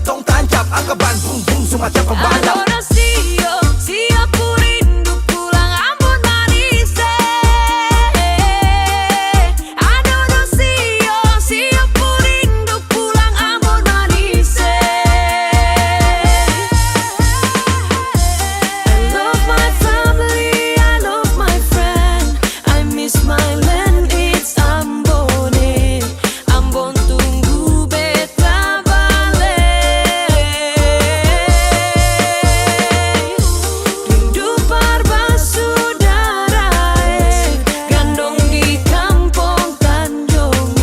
tong tancap, angkaban bung bung semacam pembalap. Adorasio, siapa rindu pulang Ambon manis. Adorasio, siapa rindu pulang Ambon manis. I love my family, I love my friend. I miss my land, it's Ambon. Ambon tunggu beta balik. Rindu persaudara, gandong di kampung Tanjung,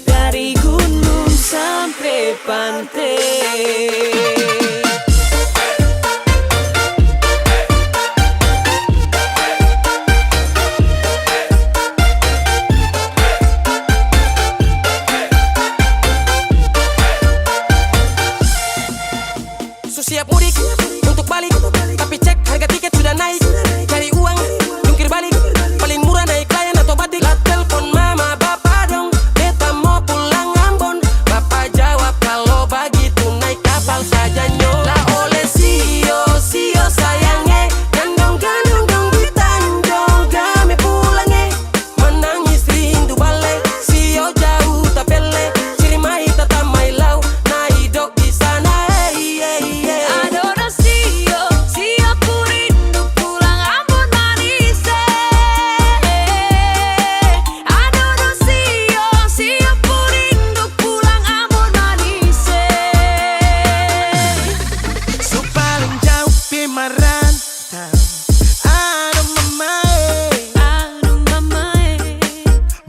dari gunung sampai pantai. So siap mudik untuk balik, tapi cek harga tiket sudah naik. Cari uang, jungkir balik, paling murah naik layan atau batik. Lah telepon mama bapak dong, beta mau pulang Ambon. Bapak jawab kalau begitu naik kapal saja nyo. Lah oleh sio sayangnya, gandong dong di Tanjung kami pulangnya. Menangis rindu balik, sio jauh tapele, cirimai tata mai lau, na hidup di sana. Adorasio, siapa rindu pulang Ambon manis. Adorasio, siapa rindu pulang Ambon manis. So paling jauh pi merantau, aduh mamae,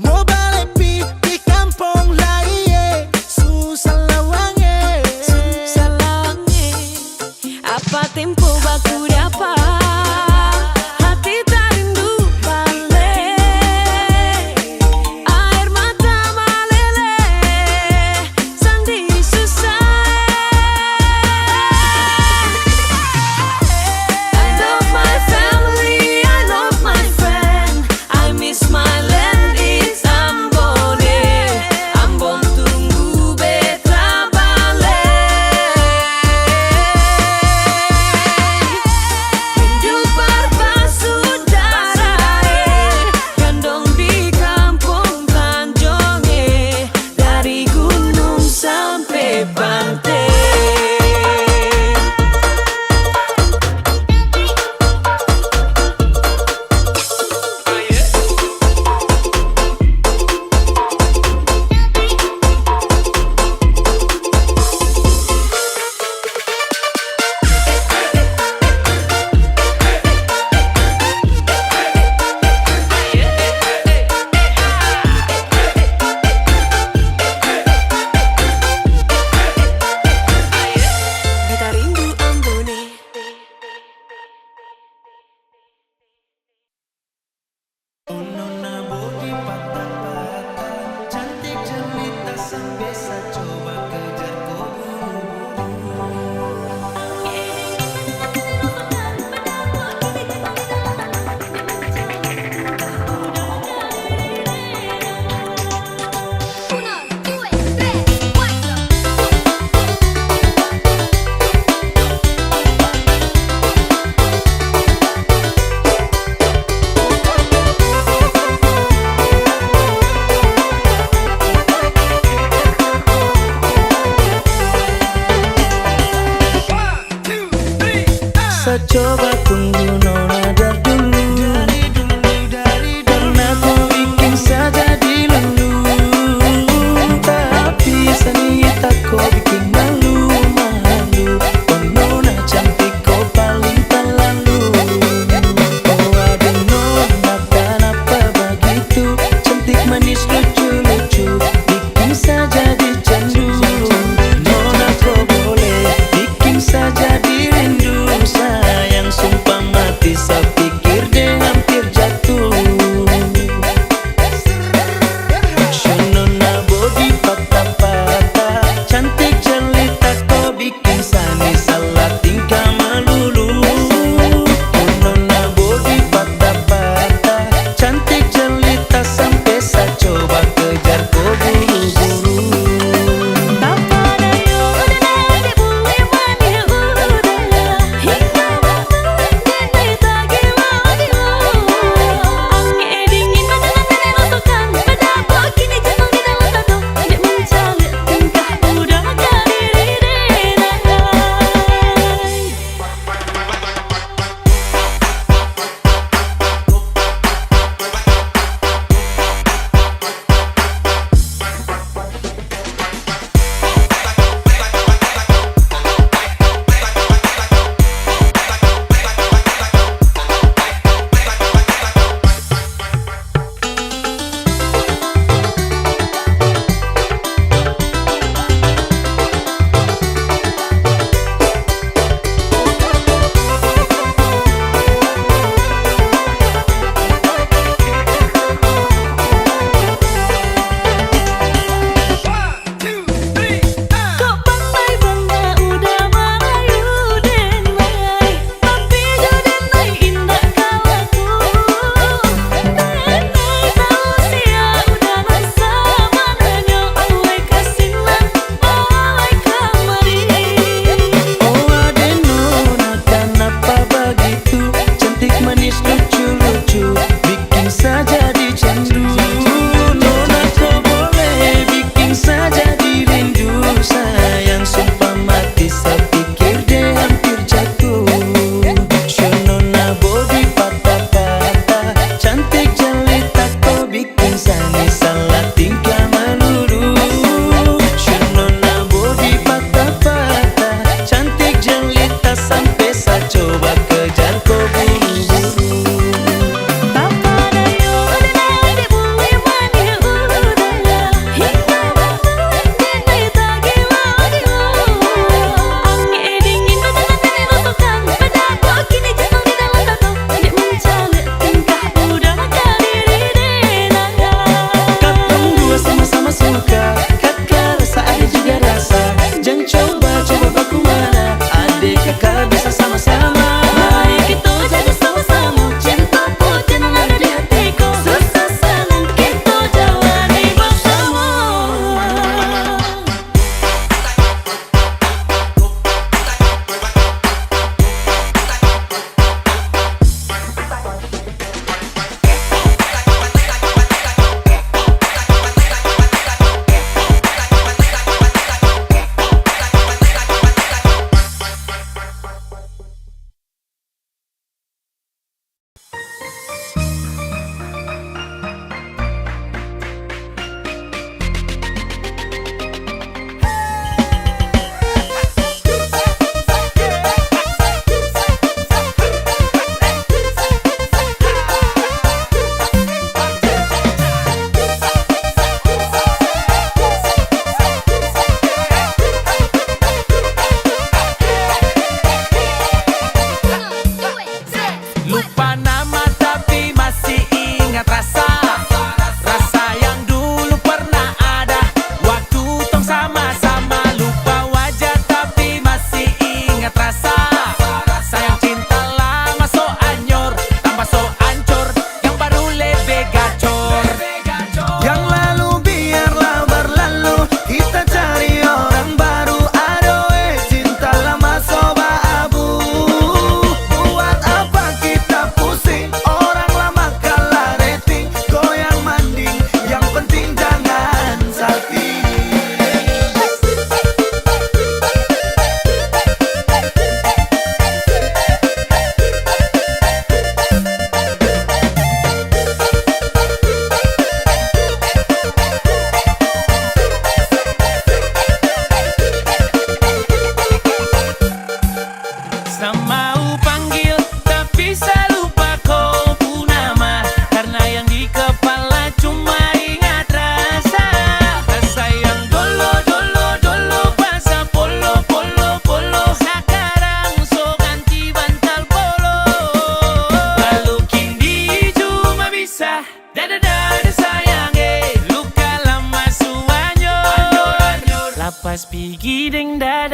mau balik pi di kampung lain, susah lawange. Salangnya, apa tempo baku dapat, hati tak rindu balik. Air mata meleleh, sendiri susah. I love my family, I love my friend. I miss my land, it's Ambon. Ambon tunggu beta balik. Rindu persaudara, gandong di kampung Tanjung, dari gunung sampai pantai. Beta rindu Ambon. Nona bodi patah-patah, cantik jelita sang biasa, coba kejar kau buru-buru. So coba tunggu nona dari dulu, karena ku bikin saja dilulu. Tapi senita kau bikin malu. Oh nona cantik kau paling terlalu. Oh aduh nona kenapa begitu, cantik manis lucu-lucu, bikin saja dicandu. Nona kau boleh bikin saja dirindu, sayang.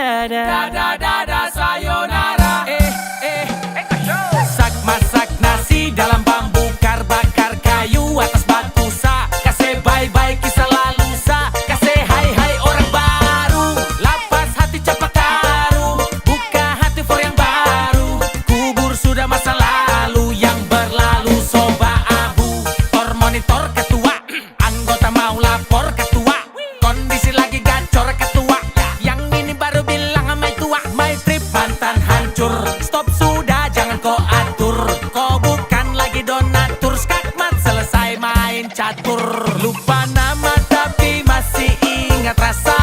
dada. Dada dada sayonara. Masak nasi dalam bambu, bakar kayu atas batu sa. Kasih bye-bye kisah lalu sa. Kasih hai-hai orang baru. Lapas hati capak taruh. Buka hati for yang baru. Kubur sudah masa lalu yang berlalu. Soba abu, monitor ketua. Anggota mau lapor ketua. Kondisi lagi gacor ketua. Yang ini baru bilang sama tua. My trip mantan hancur. Stop sudah jangan kau atur. Kau bukan lagi donatur. Skakmat selesai main catur. Lupa nama tapi masih ingat rasa.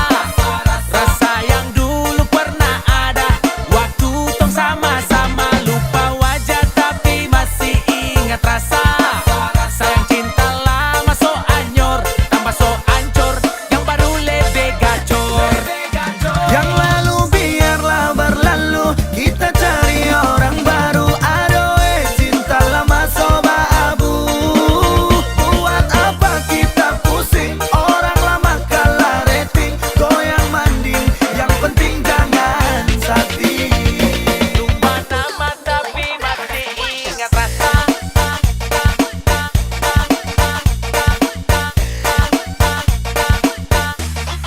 Rasa yang dulu pernah ada. Waktu tong sama-sama. Lupa wajah tapi masih ingat rasa. Sayang cinta lama so anyor. Tambah so ancur. Yang baru lebih gacor. Yang lalu biarlah berlalu. Kita cari orang baru. Aduh cinta lama soba abu. Buat apa kita pusing? Orang lama kalah rating. Goyang manding. Yang penting jangan sakit. Lupa nama tapi masih ingat rasa.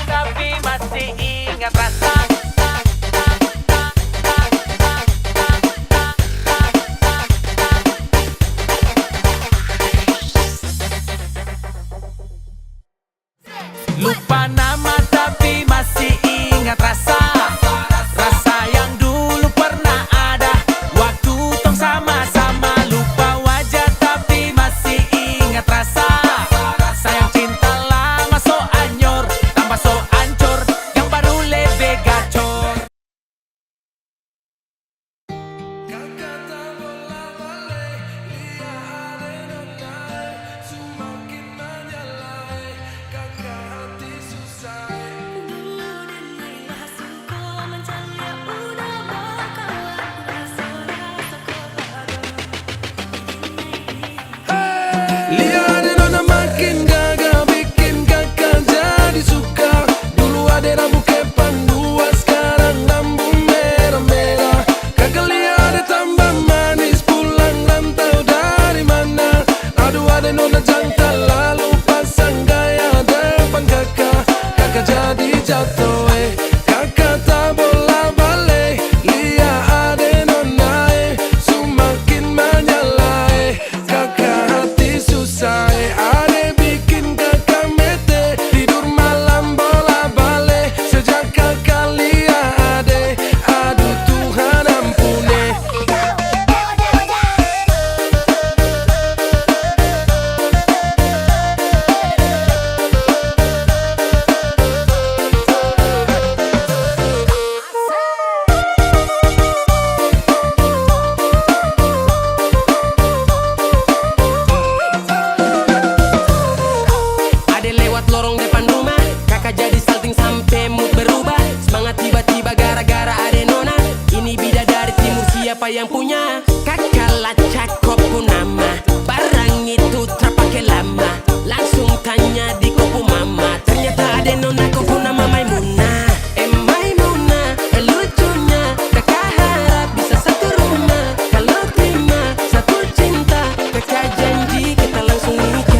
Tapi masih ingat rasa. Lupa nama tapi masih ingat rasa. Rasa yang dulu pernah ada. Waktu tong sama-sama. Lupa wajah tapi masih ingat rasa. Sayang cinta lama so anyor. Tambah so ancur. Yang baru lebih gacor. Lihat nona makin gagah, bikin kakak jadi suka. Dulu ada rambut kepan dua, sekarang rambut merah-merah. Kakak lihat tambah manis, pulang rantau dari mana? Aduh ada nona jantan, lalu pasang gaya depan kakak. Kakak jadi jatuh kakak tak bola balik. Lihat ada nona semakin menyala kakak hati susah ada bikin kakak mete. Tidur malam bola balik sejak kakak lihat ade. Aduh Tuhan ampuni. Ade lewat lorong depan rumah. Kakak jadi salting sampai mood berubah. Semangat tiba-tiba gara-gara ade nona. Ini bidadari timur siapa yang punya? Kakak lacak kopu nama. Barang itu terpakai lama. Langsung tanya di kopu mama. Ternyata ade nona kopu nama Maimunah. Maimunah, lucunya. Kakak harap bisa satu rumah. Kalau terima satu cinta. Kakak janji kita langsung nikah.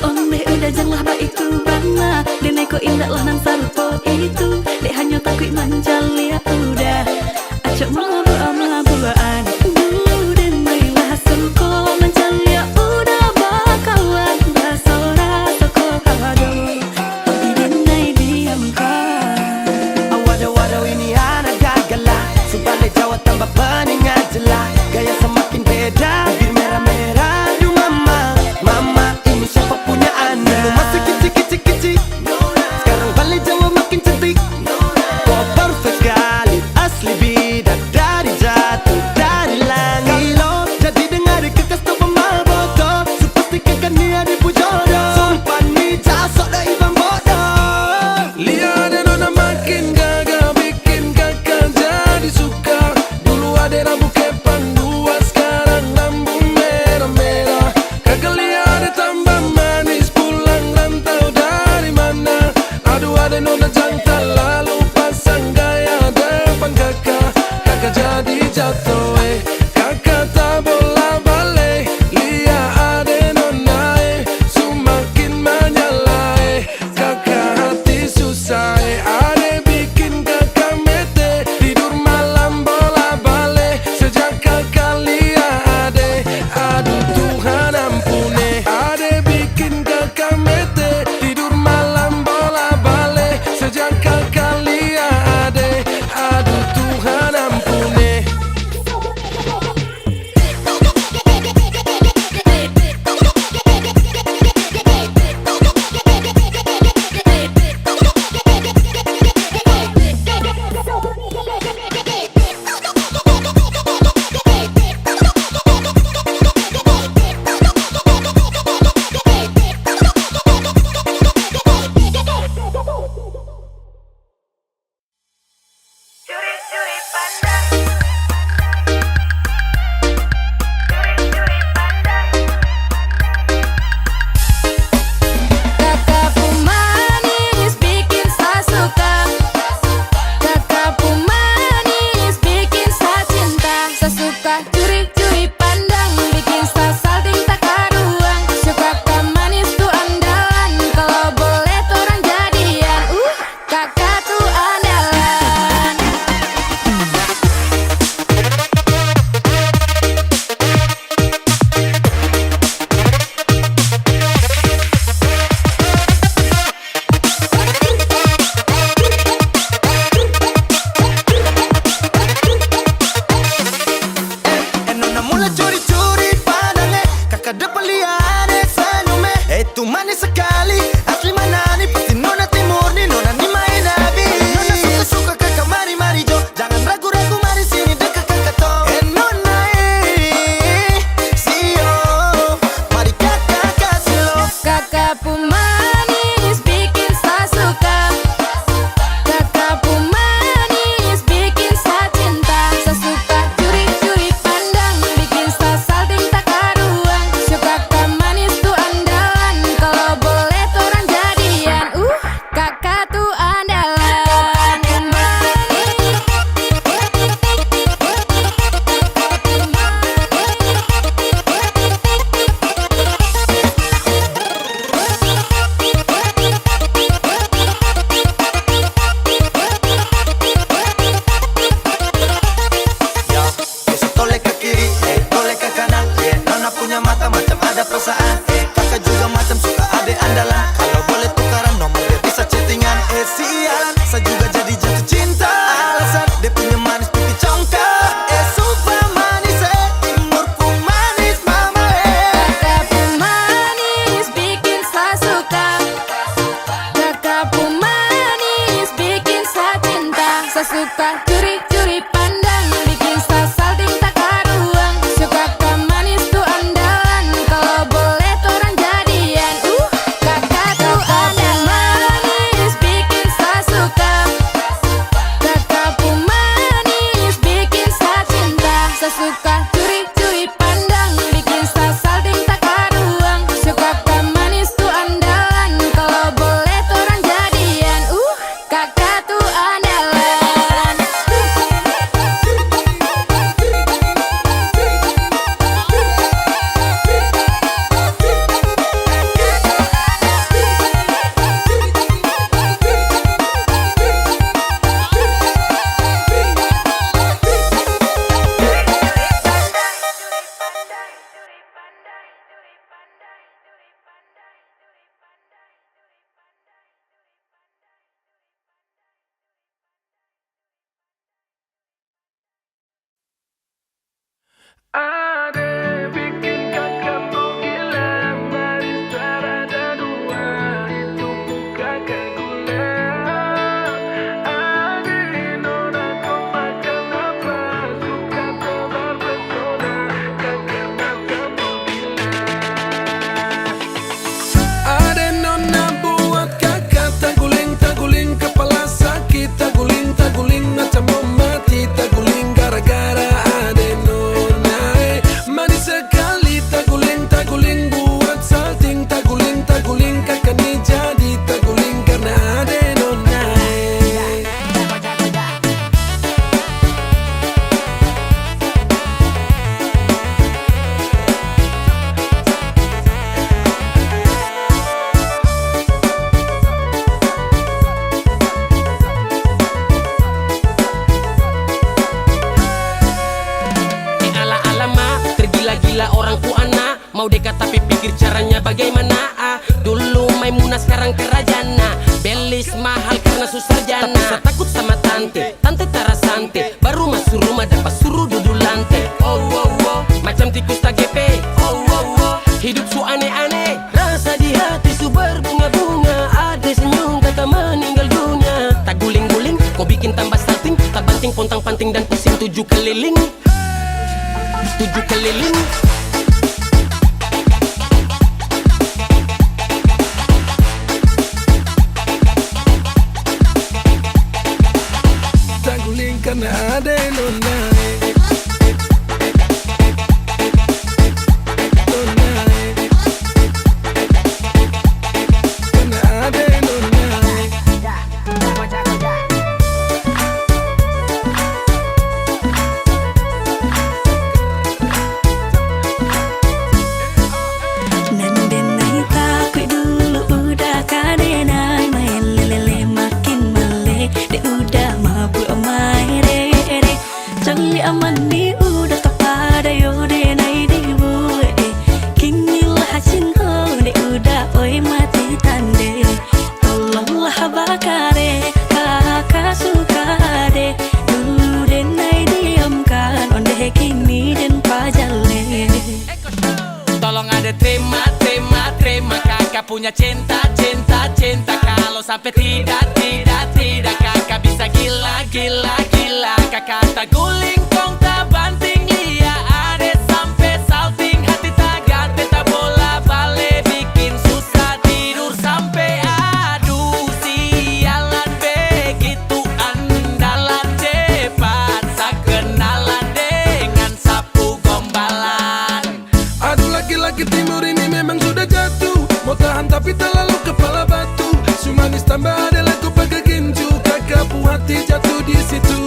Ondeh udah janganlah baik tu bana. Denai ko indah lah nang sarupo itu. Dek hanya takut manjali ya udah. Acak mabu-mabuan. Denai lah suko manjali ya udah. Bakawan rasa-rasa ko kado. Tapi denai diamkan. Waduh ini anak gagal lah. Sebalik Jawa tambah peningat jelas. Gaya semakin beda. Bibir merah-merah. Aduh mama, mama ini siapa punya anak? suka curi-curi pandang, bikin salting tak karuang. Suka kau manis tuh andalan, kalau boleh tuh orang jadian. Kakak tuh ada manis, bikin saya suka. Kakak pun manis, bikin saya cinta. Saya suka curi-curi pandang, bikin salting tak karuang. Suka kau manis tuh andalan, kalau boleh tuh orang jadian. Kakak tuh andalan. Ade bikin kakakmu gila, manis tak ada dua, itu muka kayak gula. Ade nona kau makan apa, suka tebar pesona, kakak matamu gila. Ade nona buat kakak taguling kepala sakit, taguling macam mau mati, taguling gara-gara ade nona. Manis sekali taguling buat salting, taguling kakak ni jadi taguling karena ade nona. Ala-alama, tergila-gila orang ku anak, mau dekat tapi pikir caranya bagaimana. Dulu Maimunah sekarang kerajana, belis mahal karena susah jana. Tapi saya takut sama tante Tarasante, baru masuk rumah dapat suruh duduk lantai. Oh, macam tikus tak gepe. Oh, hidup su aneh-aneh, rasa di hati su berbunga-bunga. Ada senyum kata meninggal dunia. Tak guling-guling, kau bikin tambah salting, tak banting pontang-panting dan pusing 7 keliling. 7 keliling. Taguling karena ade nona. Karena ade nona. Nande nai takut dulu udah kadenai, main lele makin male, de udah mabuk main re. Jali aman ni udah kepada yo de nai di bue, kini lah cinta de udah oi mati tande. Tolonglah bakare kakak suka de, dulu de nai diamkan onde kini den pajale. Tolong ada terima kakak punya cinta. Kalau sampai tidak kakak bisa gila. Kakak tak guling kong tak banting lia, ada sampai salting hati tak gante, tak bola balik bikin susah tidur sampai aduh sialan. Begitu andalan cepat sak kenalan dengan sapu gombalan. Aduh laki-laki timur ini memang sudah jatuh, mau tahan tapi terlalu kepala batu. Sumanis tambah adalah ku pakai ginju, kakak pu hati jatuh di situ.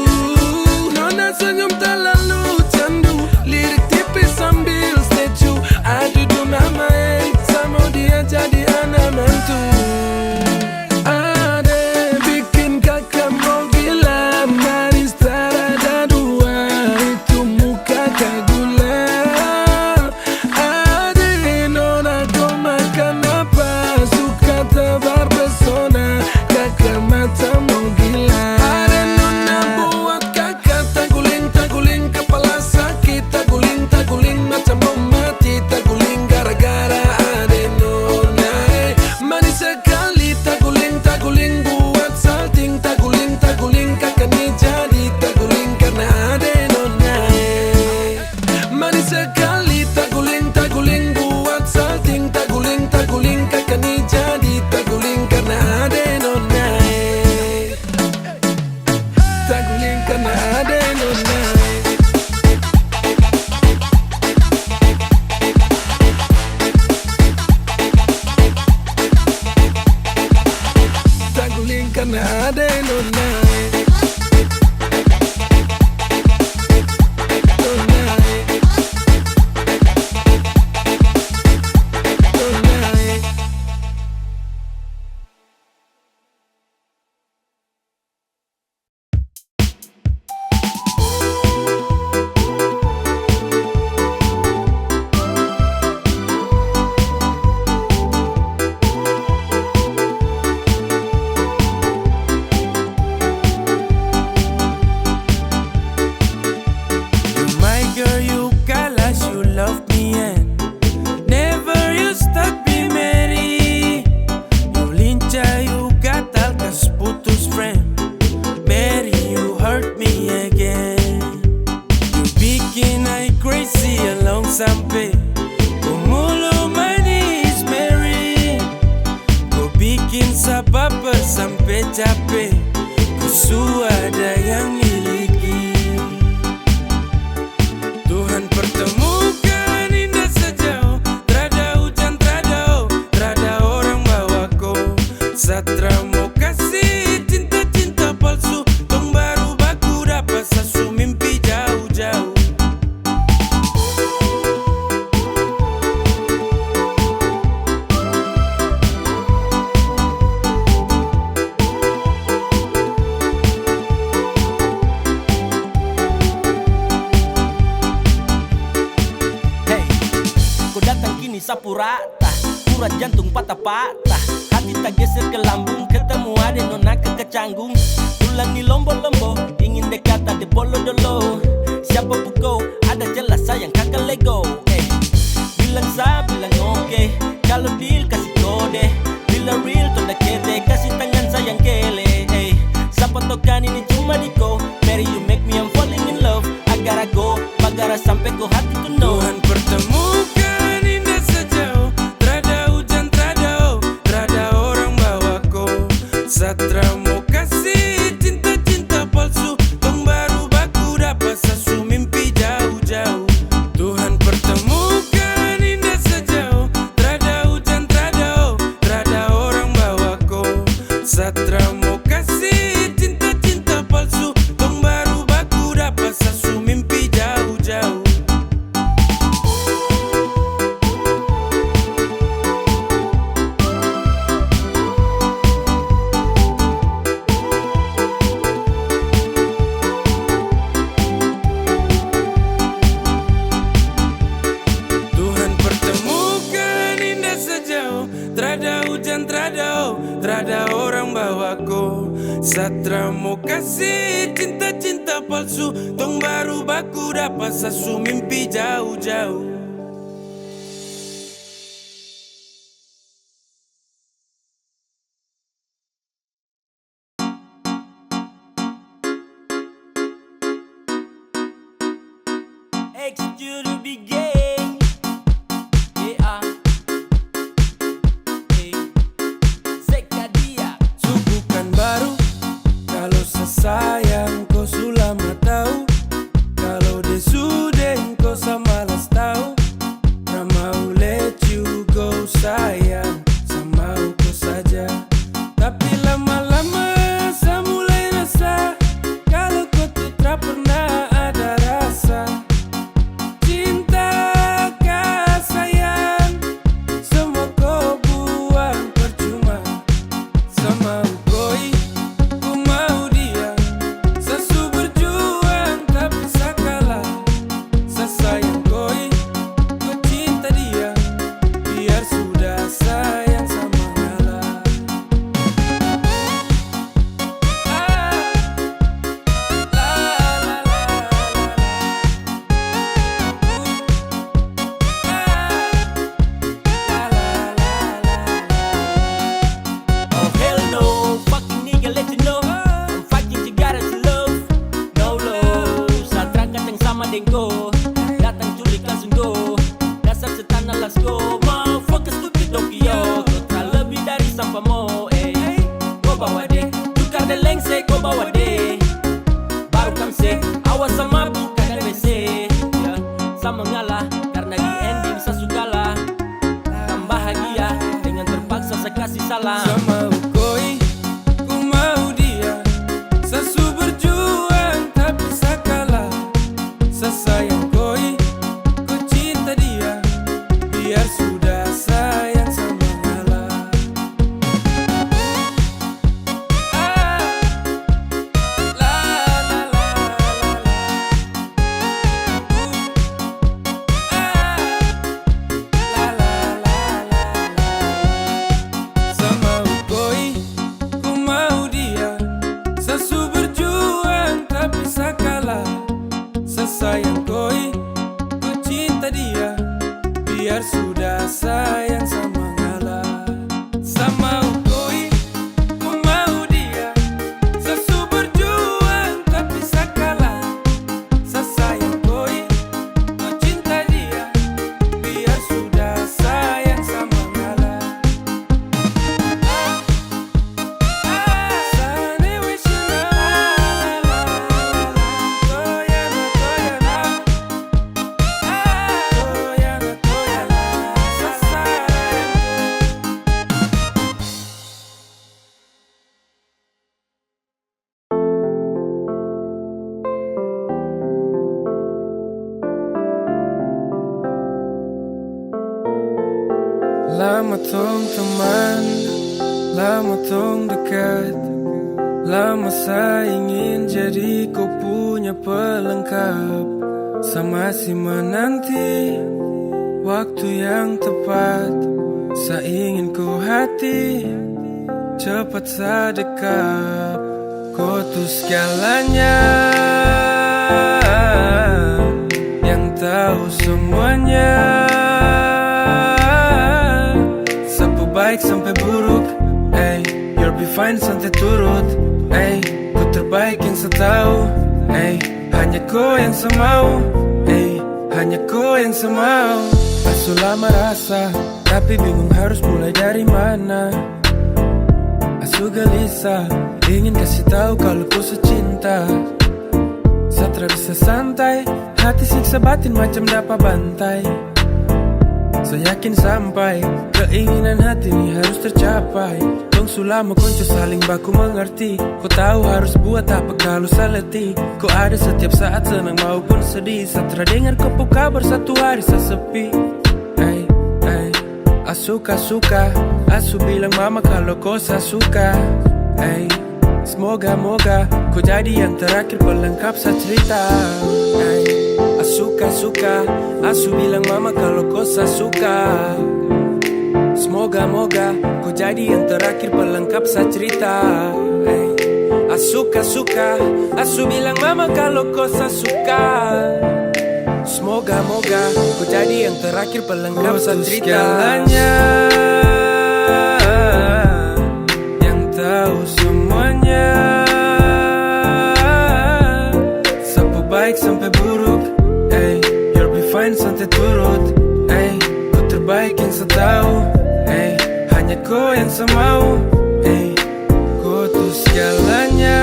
Nona senyum terlalu candu, lirik tipis sambil statue. Aduh mama sama dia jadi anak mantu. Ade bikin kakak mau gila, manis tak ada dua, itu muka kayak gula. Ade nona kau makan apa, suka tebar pesona, kakak mata mau gila. Ade nona buat kakak taguling karena ada nona. Sampai mulu manis Mary, kau bikin sabab sampai capek, ku ada yang miliki. Tuhan pertemukan indah sejauh, terada hujan, terada orang bawa kau. Satra mau kasih cinta-cinta palsu, tong baru baku dapat sasu mimpi jauh-jauh. Sapu rata, urat jantung patah-patah, hati tak geser ke lambung, ketemu ada nona kecanggung. Tulang di lombo-lombo, ingin dekat ada bolo-dolo. Siapa pukau, ada jelas sayang kakak lego. Bilang sa, bilang oke, kalau deal kasih kode. Bila real, tanda kete, kasih tangan sayang kele. Siapa tokan ini cuma di ko, Mary you make me I'm falling in love. Agar aku, bagara sampai ko hati to know. Tuhan pertemukan Satra mau kasih cinta-cinta palsu, tong baru baku dapat sasu mimpi jauh-jauh. Tuhan pertemukan indah sejauh, terada hujan, terada orang bawa kau. Satra mau kasih cinta-cinta palsu, tong baru baku dapat sasu mimpi jauh-jauh. Terada hujan, terada orang bawa kau. Satra mau kasih cinta-cinta palsu, tong baru baku dapat sasu mimpi jauh-jauh. X-Studio Big Gang, yeah. Subukan baru, kalau sesayang kau sulama tahu. Kalau desudeng kau samalas tahu. Ramau let you go sayang, sama kau saja. Tapi lama-lama saya mulai rasa, kalau kau tuh tak pernah ada rasa. Cinta kah sayang, semua kau buang percuma. Sama koi, ku mau dia, sesu berjuang tak bisa kalah. Sesayang koi, ku cinta dia, biar sudah sayang sama ngalah. Oh hell no, fucking nigga let you know, I'm fucking cigarettes love, no love. Satra kateng sama dengko, datang culik langsung go, dasar setan let's go. Motherfucker stupid Tokyo, kau tak lebih dari sampah mo. Kau bawa deh, tukar deh lengse, kau bawa deh. Baru kamse, awas sama bukan WC, ya. Sama ngalah, karena di ending saya sukalah. Tambah bahagia, dengan terpaksa saya kasih salam. Sama koi, ku mau tong teman, lama tong dekat, lama saya ingin jadi kau punya pelengkap. Sama si menanti waktu yang tepat, saya ingin kau hati cepat sedekap. Kau tuh segalanya, yang tahu semuanya. Sapu baik sampai buruk, you'll be fine santai turut, ku terbaik yang saya tahu, hanya kau yang saya mau, hanya kau yang saya mau. Asu lama rasa, tapi bingung harus mulai dari mana. Asu gelisah, ingin kasih tahu kalau kau secinta. Satra bisa santai, hati siksa batin macam dapat bantai. Saya yakin sampai keinginan hati ini harus tercapai. Dong sulama konco saling baku mengerti. Kau tahu harus buat apa kalau saya letih. Kau ada setiap saat senang maupun sedih. Satra dengar kau kabar satu hari saya sepi. Suka, asu bilang mama kalau kau saya suka. Semoga kau jadi yang terakhir pelengkap saya cerita. Suka, asu bilang mama kalau kau saya suka. Semoga kau jadi yang terakhir pelengkap saya cerita. Suka, asu bilang mama kalau kau saya suka. Semoga kau jadi yang terakhir pelengkap saya cerita. Segalanya, yang tahu semuanya. Sapu baik sampai buruk, you'll be fine santai turut, ku terbaik yang saya tahu, hanya kau yang saya mau, kau tuh segalanya,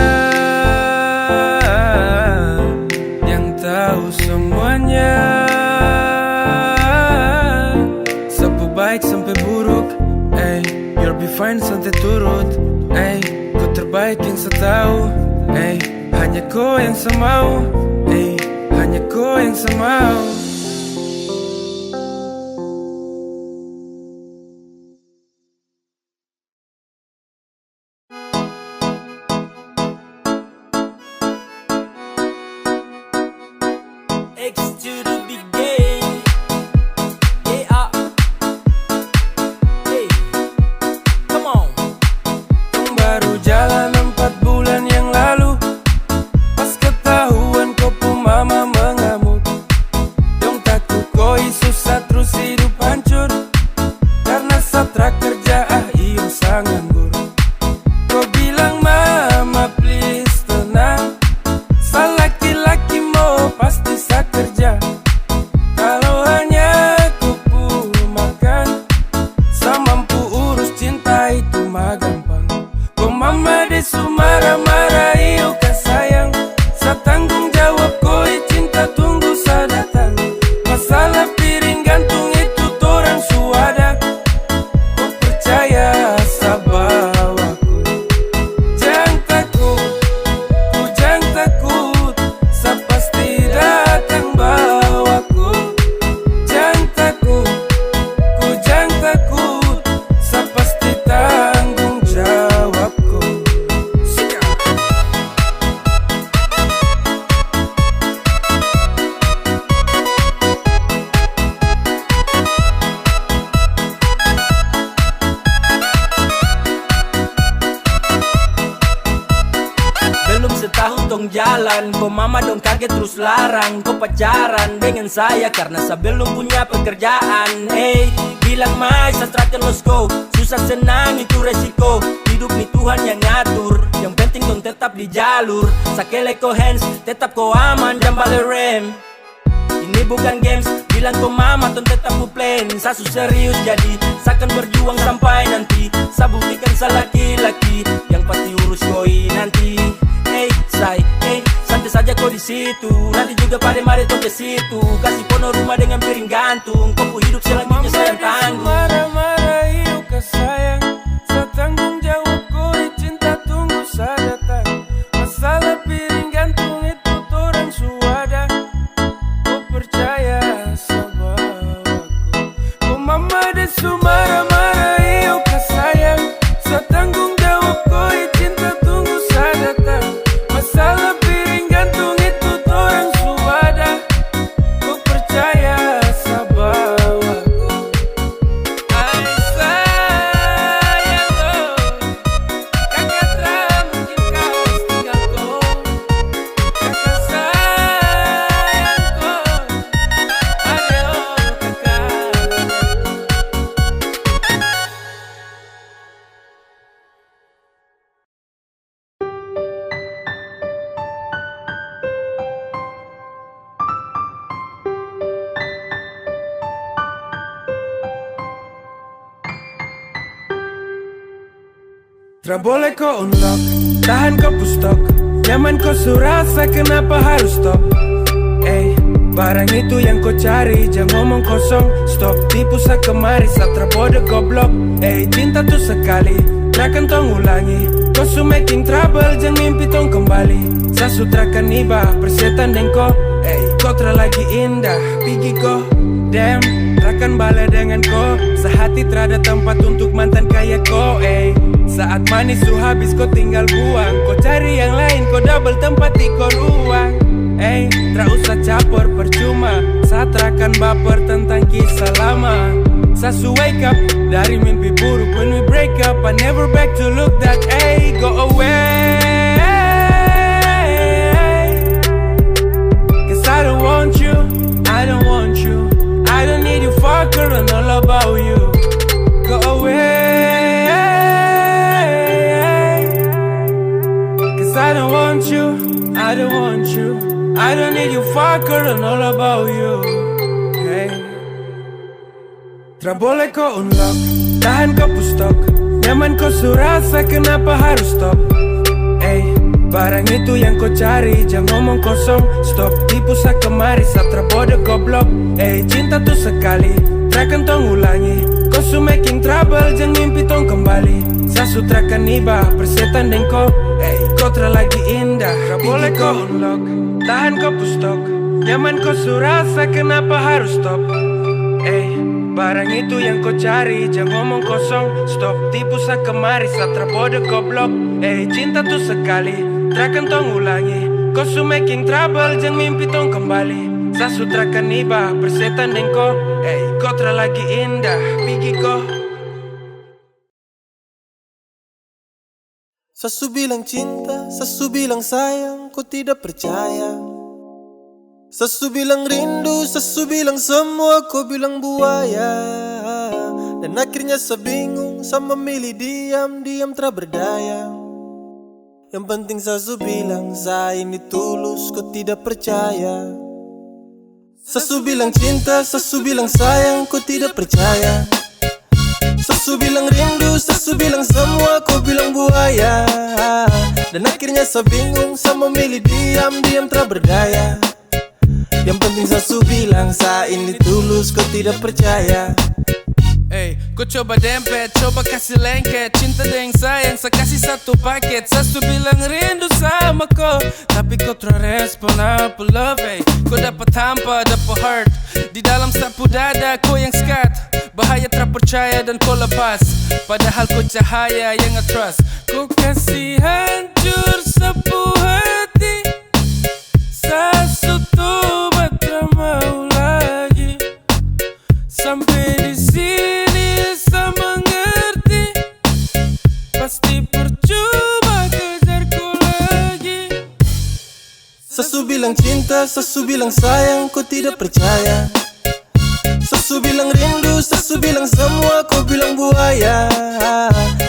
yang tahu semuanya. Sapu baik sampai buruk, you'll be fine santai turut, kau terbaik yang saya tahu, hanya kau yang saya mau, hanya kau yang saya mau. X to the big game. Yeah. Hey, come on. Baru jalan 4 bulan yang lalu, pas ketahuan kau pun mama mengamuk. Dong takut kau susah terus hidup hancur, karena satra kerja iyo sang nganggur. Kau bilang mama please tenang, sa laki-laki mau pasti sa kerja. Kalau hanya kau pun makan, sa mampu urus cinta itu mah gampang. Kau mama desu marah-marah iyo kah sayang, sa tanggung jawab kau cinta tunggu sa datang. Masalah piring gantung itu torang suada, kau percaya sa bawaku. Jangan takut, ku jangan takut, sa pasti datang bawaku. Jangan takut, ku jangan takut, sa pasti tanggung jawabku. Belum setahun tong jalan, kau mama dong kaget terus larang. Kau pacaran dengan saya karena saya belum punya pekerjaan. Hey, bilang mai sastra terus kau, susah senang itu resiko. Hidup nih Tuhan yang ngatur, yang penting dong tetap di jalur. Sakele ko hands, tetap kau aman dan balik rem. Ini bukan games, bilang kau mama ton tetap ku plan. Sasu serius jadi, saya akan berjuang sampai nanti. Saya buktikan saya laki-laki, yang pasti urus koi nanti. Hey, santai saja kau di situ. Nanti juga pada mari tong ke situ. Kasih pono rumah dengan piring gantung. Kau pu hidup selanjutnya saya yang tanggung. Marah-marah iyo kah sayang, sa tanggung jawab kau cinta tunggu sa datang. Masalah piring gantung itu torang suada, kau percaya sa bawaku. Kau mama desu marah-marah Tra boleh kau unlock, tahan kau pustok. Nyaman kau surasa, kenapa harus stop? Barang itu yang kau cari, jangan ngomong kosong. Stop tipu sa kemari, satra bodoh goblok. Cinta tuh sekali, takkan tong ulangi. Kau su making trouble, jangan mimpi tong kembali. Sa sutrakan iba, persetan dan kau. Kau lagi indah, pergi kau. Damn, takkan balik dengan kau. Sehati terada tempat untuk mantan kayak kau. Saat manis su habis kau tinggal buang. Kau cari yang lain, kau double tempat di kau ruang. Tak usah capur percuma. Saat akan baper tentang kisah lama. Sasu wake up dari mimpi buruk. When we break up, I never back to look that. Go away. Cause I don't want you, I don't want you. I don't need you fucker and all about you. Go away. Cause I don't want you, I don't want you. I don't need you fucker and all about you. Tra boleh kau unlock, tahan kau pustok. Nyaman kau surasa, kenapa harus stop? Barang itu yang kau cari, jangan ngomong kosong. Stop tipu sa kemari, satra bodoh goblok. Cinta tuh sekali, takkan tong ulangi. Kau su making trouble, jangan mimpi tong kembali. Sa sutrakan iba, persetan dan kau. Kau lagi indah, tra boleh kau unlock, tahan kau pustok. Nyaman kau surasa, kenapa harus stop? Barang itu yang kau cari, jangan ngomong kosong. Stop tipu sa kemari, satra bodoh goblok. Cinta tuh sekali, takkan tong ulangi. Kau su making trouble, jangan mimpi tong kembali. Sa sutrakan iba, persetan dan kau. Kau lagi indah, pergi kau. Sasu bilang cinta, sasu bilang sayang, kau tidak percaya. Sasu bilang rindu, sasu bilang semua, kau bilang buaya. Dan akhirnya saya bingung, saya memilih diam, diam tak berdaya. Yang penting sasu bilang, saya ini tulus, kau tidak percaya. Sasu bilang cinta, sasu bilang sayang, kau tidak percaya. Sasu bilang rindu, sasu bilang semua, kau bilang buaya. Dan akhirnya saya bingung, saya memilih diam, diam tak berdaya. Yang penting sasu bilang, saya ini tulus, kau tidak percaya. Kau coba dempet, coba kasih lengket. Cinta dan sayang, saya kasih satu paket. Sasu bilang rindu sama kau, tapi kau terrespon apa love. Kau dapat hampa, dapat hurt. Di dalam sapu dada, kau yang skat. Bahaya tak percaya dan kau lepas. Padahal kau cahaya yang nge-trust. Kau kasih hancur sapu hati. Sasu tuh batra mau lagi. Sampai di sini saya mengerti. Pasti percuma kejarku lagi. Sasu bilang cinta, sasu bilang sayang, kau tidak percaya. Sasu bilang rindu, sasu bilang semua, kau bilang buaya.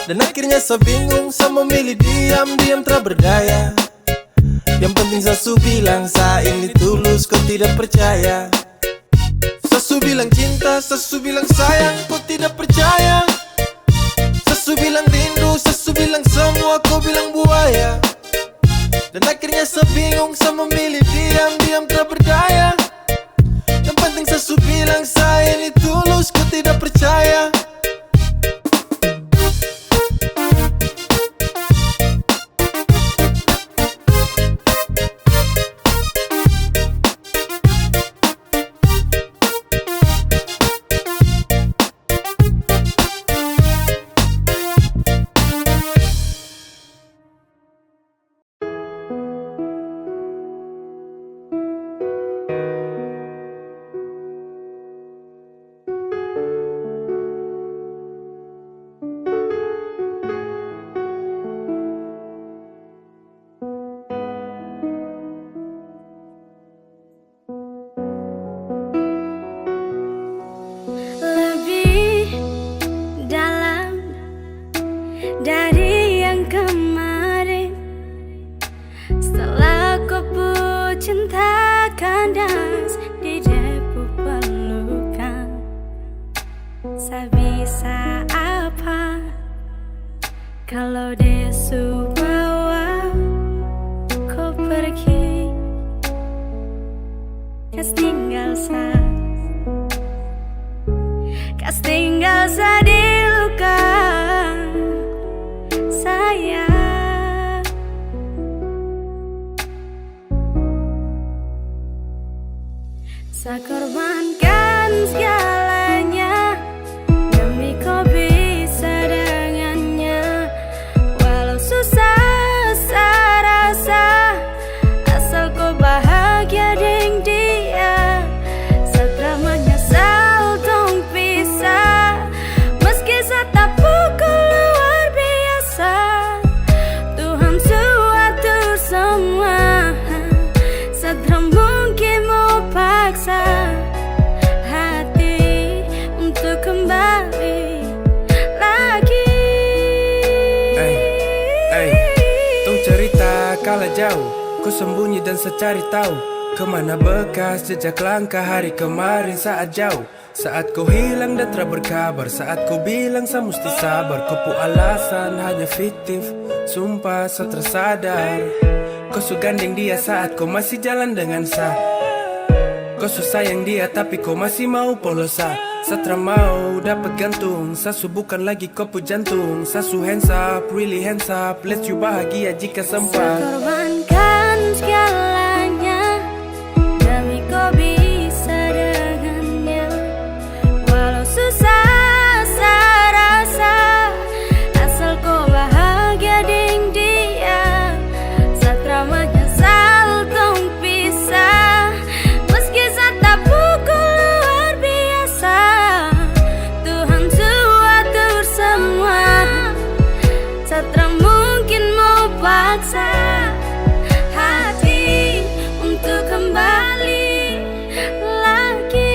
Dan akhirnya saya bingung, saya memilih diam, diam tak berdaya. Yang penting sasu bilang, saya ini tulus, kau tidak percaya. Sasu bilang cinta, sasu bilang sayang, kau tidak percaya. Sasu bilang rindu, sasu bilang semua, kau bilang buaya. Dan akhirnya saya bingung, saya memilih diam, diam tak berdaya. Yang penting sasu bilang, saya ini tulus, kau tidak percaya. dari yang kemarin. Setelah kau pun cinta kandas di debu pelukan, saya bisa apa Kalau desu bawa kau pergi, kas tinggal di luka saya. Saya korbankan segalanya demi kau bisa dengannya. Walau susah saya rasa, asal kau bahagia dengan dia. Setelah menyesal dong pisah, meski saya tak pukul luar biasa. Tuhan suatu semua, setelah mungkin mau paksa hati untuk kembali lagi. Tong cerita kala jauh, ku sembunyi dan secari tahu kemana bekas jejak langkah hari kemarin saat jauh. Saat kau hilang dan tak berkabar, saat kau bilang saya mesti sabar. Kau pu alasan hanya fiktif, sumpah saya tersadar. Kau su gandeng dia saat kau masih jalan dengan saya. Kau su sayang dia tapi kau masih mau polosa. Saya mau dapat gantung, saya su bukan lagi kau pu jantung. Saya su hands up, really hands up, let you bahagia jika sempat. Saya korbankan segalanya demi kau bisa dengannya. Walau susah saya rasa, asal kau bahagia dengan dia. Saya menyesal dong pisah, meski saya tak pukul luar biasa. Tuhan suatu semua, saya mungkin mau paksa hati untuk kembali lagi.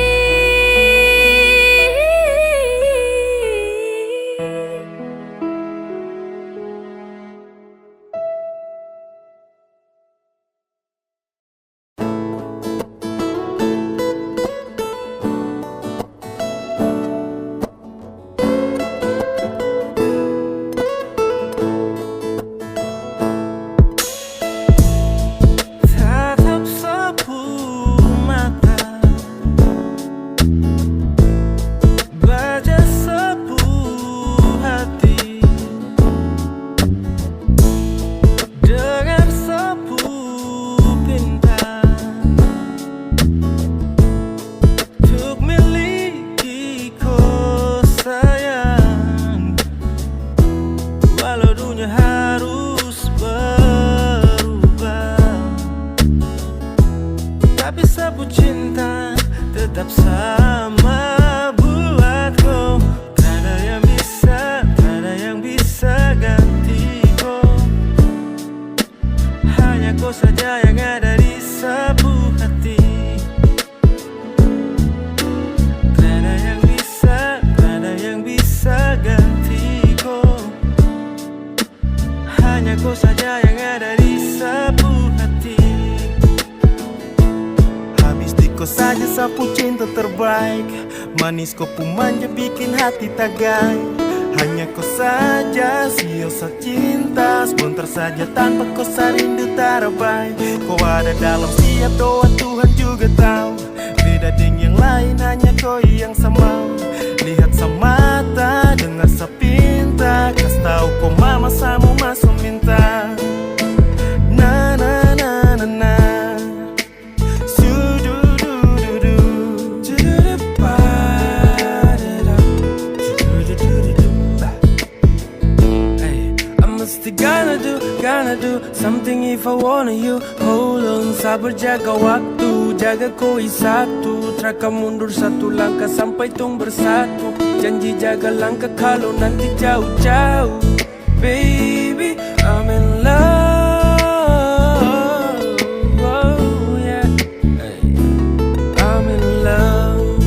Tatap sapu mata, baca sapu hati, dengar sapu pinta, untuk miliki kau sayang. Walau dunia harus berubah, tapi sapu cinta tetap sama buatku. Tak ada yang bisa ganti kau. Hanya kau saja yang ada di sapu hati. Tak ada yang bisa ganti kau. Hanya kau saja yang ada di sapu hati. Habis di kau saja sapu cinta terbaik. Manis kau pun manja bikin hati tagai. Hanya kau saja siosa cinta. Sebentar saja tanpa kau rindu tarabai. Kau ada dalam siap doa Tuhan juga tahu. Beda dengan yang lain hanya kau yang sama. Lihat semata, dengar sepinta. Kas tahu kau mama sama masuk minta. Na na na na na. Gonna do something if I wanna you. Hold on, sabar jaga waktu, jaga koi satu. Teraka mundur satu langkah sampai tung bersatu. Janji jaga langkah kalau nanti jauh-jauh. Baby, I'm in love. Oh yeah, I'm in love.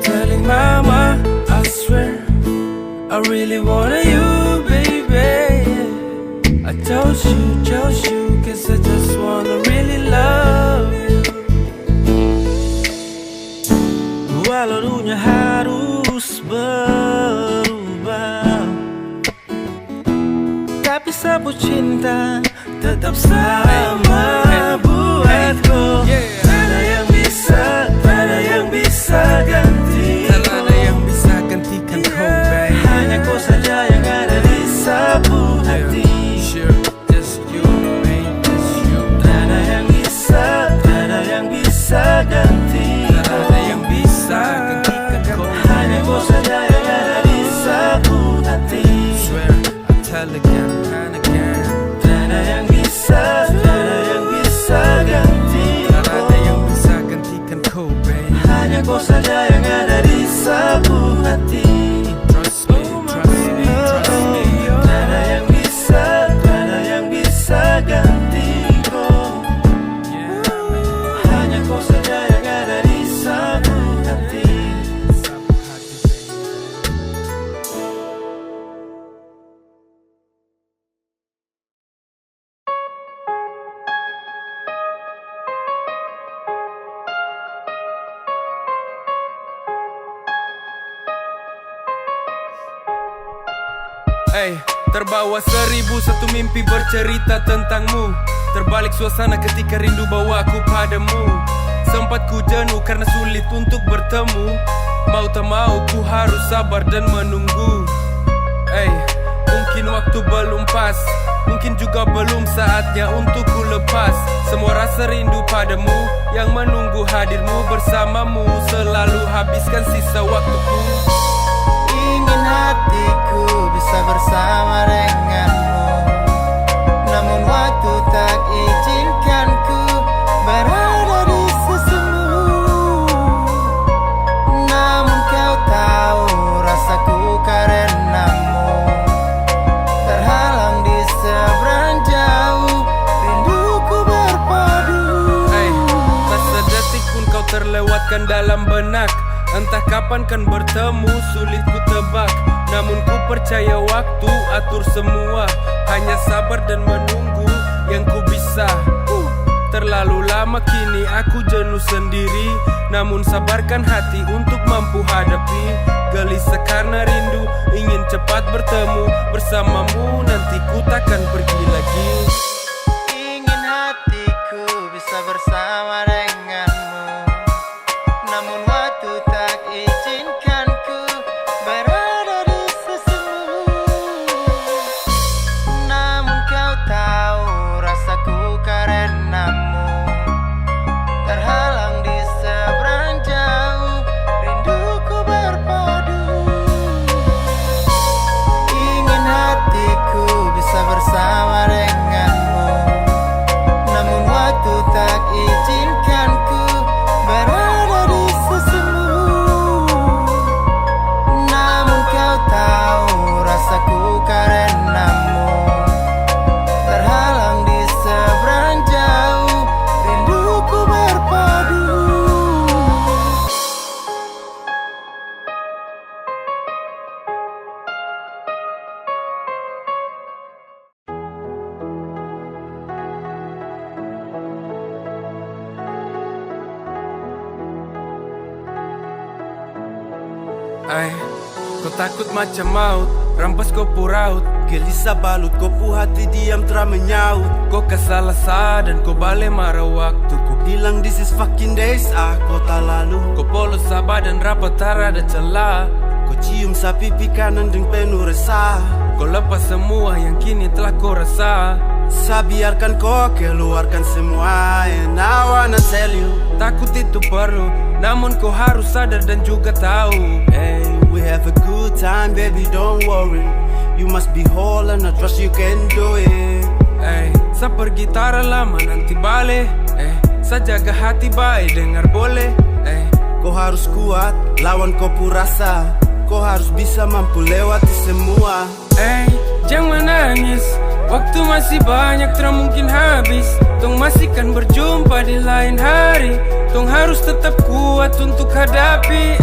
Telling mama, I swear I really wanna you, baby. I told you, cause I just wanna really love you. Walau dunia harus berubah, tapi sapu cinta tetap sama buatku. Tak ada yang bisa, tak ada yang bisa ganti. Tak ada yang bisa gantikan kau, babe. Hanya kau saja yang ada di sapu hati. Sure, just you, babe, just you. Tak ada yang bisa, tak ada yang bisa ganti. Tak ada yang bisa gantikan kau. Hanya kau saja yang ada di sapu hati. Swear, I tell again and again. Tak ada yang bisa, tak ada yang bisa ganti. Tak ada yang bisa gantikan kau, babe. Hanya kau saja yang ada di sapu hati. Trust me, trust me, trust me. Tak ada yang bisa, tak ada yang bisa ganti kau. Hanya kau saja yang ada di sapu hati. Terbawa 1001 mimpi bercerita tentangmu. Terbalik suasana ketika rindu bawaku padamu. Sempat ku jenuh karena sulit untuk bertemu. Mau tak mau ku harus sabar dan menunggu. Mungkin waktu belum pas, mungkin juga belum saatnya untuk ku lepas. Semua rasa rindu padamu, yang menunggu hadirmu bersamamu. Selalu habiskan sisa waktuku. Ingin hatiku bisa bersama denganmu, namun waktu tak izinkanku berada di sisimu. Namun kau tahu rasaku karenamu, terhalang di seberang jauh, rinduku berpadu. Tak sedetik pun kau terlewatkan dalam benak. Entah kapan kan bertemu, sulit ku tebak. Namun ku percaya waktu atur semua. Hanya sabar dan menunggu yang ku bisa. Terlalu lama kini aku jenuh sendiri. Namun sabarkan hati untuk mampu hadapi. Gelisah karena rindu, ingin cepat bertemu bersamamu. Nanti ku takkan pergi lagi. Ingin hatiku bisa bersama denganmu, namun waktu tak izinkanku berada di sisimu. Namun kau tahu rasaku karenamu, terhalang di seberang jauh, rinduku berpadu. Ingin hatiku bisa bersama denganmu, namun waktu tak izinkanku berada di sisimu. Namun kau tahu rasaku karenamu, terhalang di seberang jauh, rinduku berpadu. Kau takut macam maut, rampas kau puraut. Gelisah balut kopu hati diam telah menyaut. Kau kesalah dan kau balik marah waktu. Kau bilang this is fucking days, kota lalu. Kau polos sabar dan rapat tak ada celah. Kau cium sapi kanan dengan penuh resah. Kau lepas semua yang kini telah kau rasa. Saya biarkan kau keluarkan semua. And I wanna tell you, takut itu perlu, namun kau harus sadar dan juga tahu. Hey, we have a good time, baby, don't worry. You must be whole and I trust you can do it. Saya pergi tara lama nanti balik. Saya jaga hati baik dengar boleh. Kau harus kuat, lawan kau rasa. Kau harus bisa mampu lewati semua. Jangan menangis, waktu masih banyak tak mungkin habis. Tong masih kan berjumpa di lain hari. Tong harus tetap kuat untuk hadapi.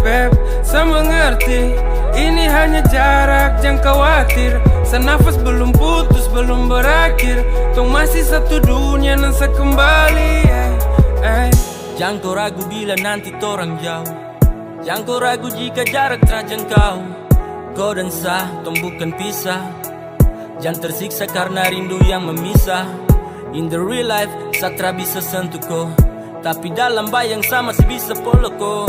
Beb, saya mengerti. Ini hanya jarak, jangan khawatir. Senafas belum putus, belum berakhir. Tong masih satu dunia dan saya kembali. Jangan kau ragu bila nanti torang jauh. Jangan kau ragu jika jarak terjangkau. Kau dan saya, tong bukan pisah. Jangan tersiksa karena rindu yang memisah. In the real life, Satra bisa sentuh ko, tapi dalam bayang sama si bisa polo ko.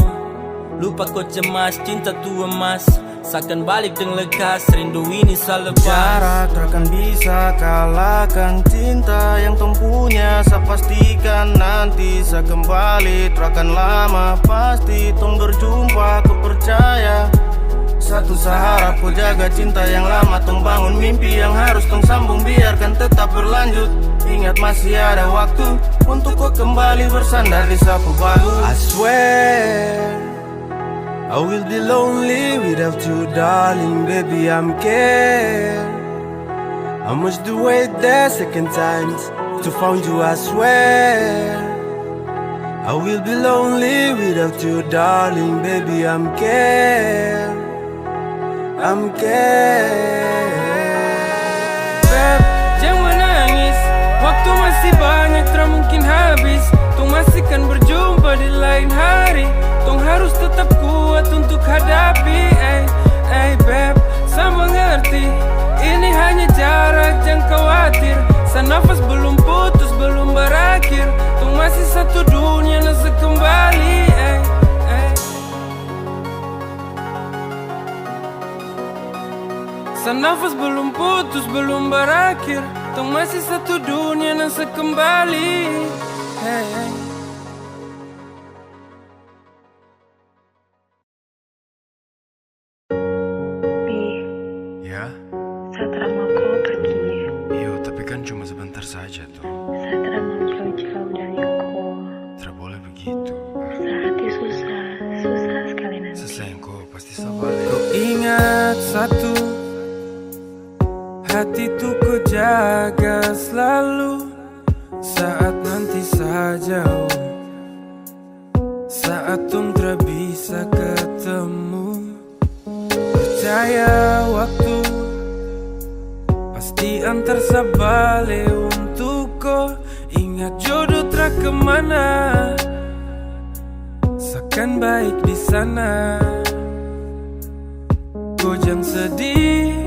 Lupa kau cemas, cinta tu emas, seakan balik dengan lekas, rindu ini selepas. Jarak takkan bisa kalahkan cinta yang tong punya. Saya pastikan nanti saya kembali, takkan lama pasti tong berjumpa, ku percaya. Satu seharap kau jaga cinta yang lama, tong bangun mimpi yang harus tong sambung, biarkan tetap berlanjut. Ingat masih ada waktu untuk kau kembali bersandar di sapu bahu. I swear I will be lonely without you, darling. Baby, I'm scared. I must do wait there second times to find you, I swear. I will be lonely without you, darling. Baby, I'm scared. I'm scared. Beb, jangan menangis, waktu masih banyak, tak mungkin habis. Tong masih kan berjumpa di lain hari. Tong harus tetap kuat untuk hadapi. Beb, saya mengerti, ini hanya jarak, jangan khawatir. Nafas belum putus, belum berakhir. Tong masih satu dunia, nasa kembali. Nafas belum putus, belum berakhir. Tong masih satu dunia, nasa kembali. Ya? Satra mau kau pergi. Iyo, tapi kan cuma sebentar saja tuh. Satra mau jauh-jauh dari kau. Tidak boleh begitu. Sehati susah sekali nanti. Sesayang kau pasti sabar. Kau ingat satu, hati tuh ku jaga selalu. Saat nanti saya jauh, saat tung tak bisa ketemu, percaya waktu pasti antar sabale untuk kau. Ingat jodoh tak kemana, seakan baik di sana. Kau jangan sedih,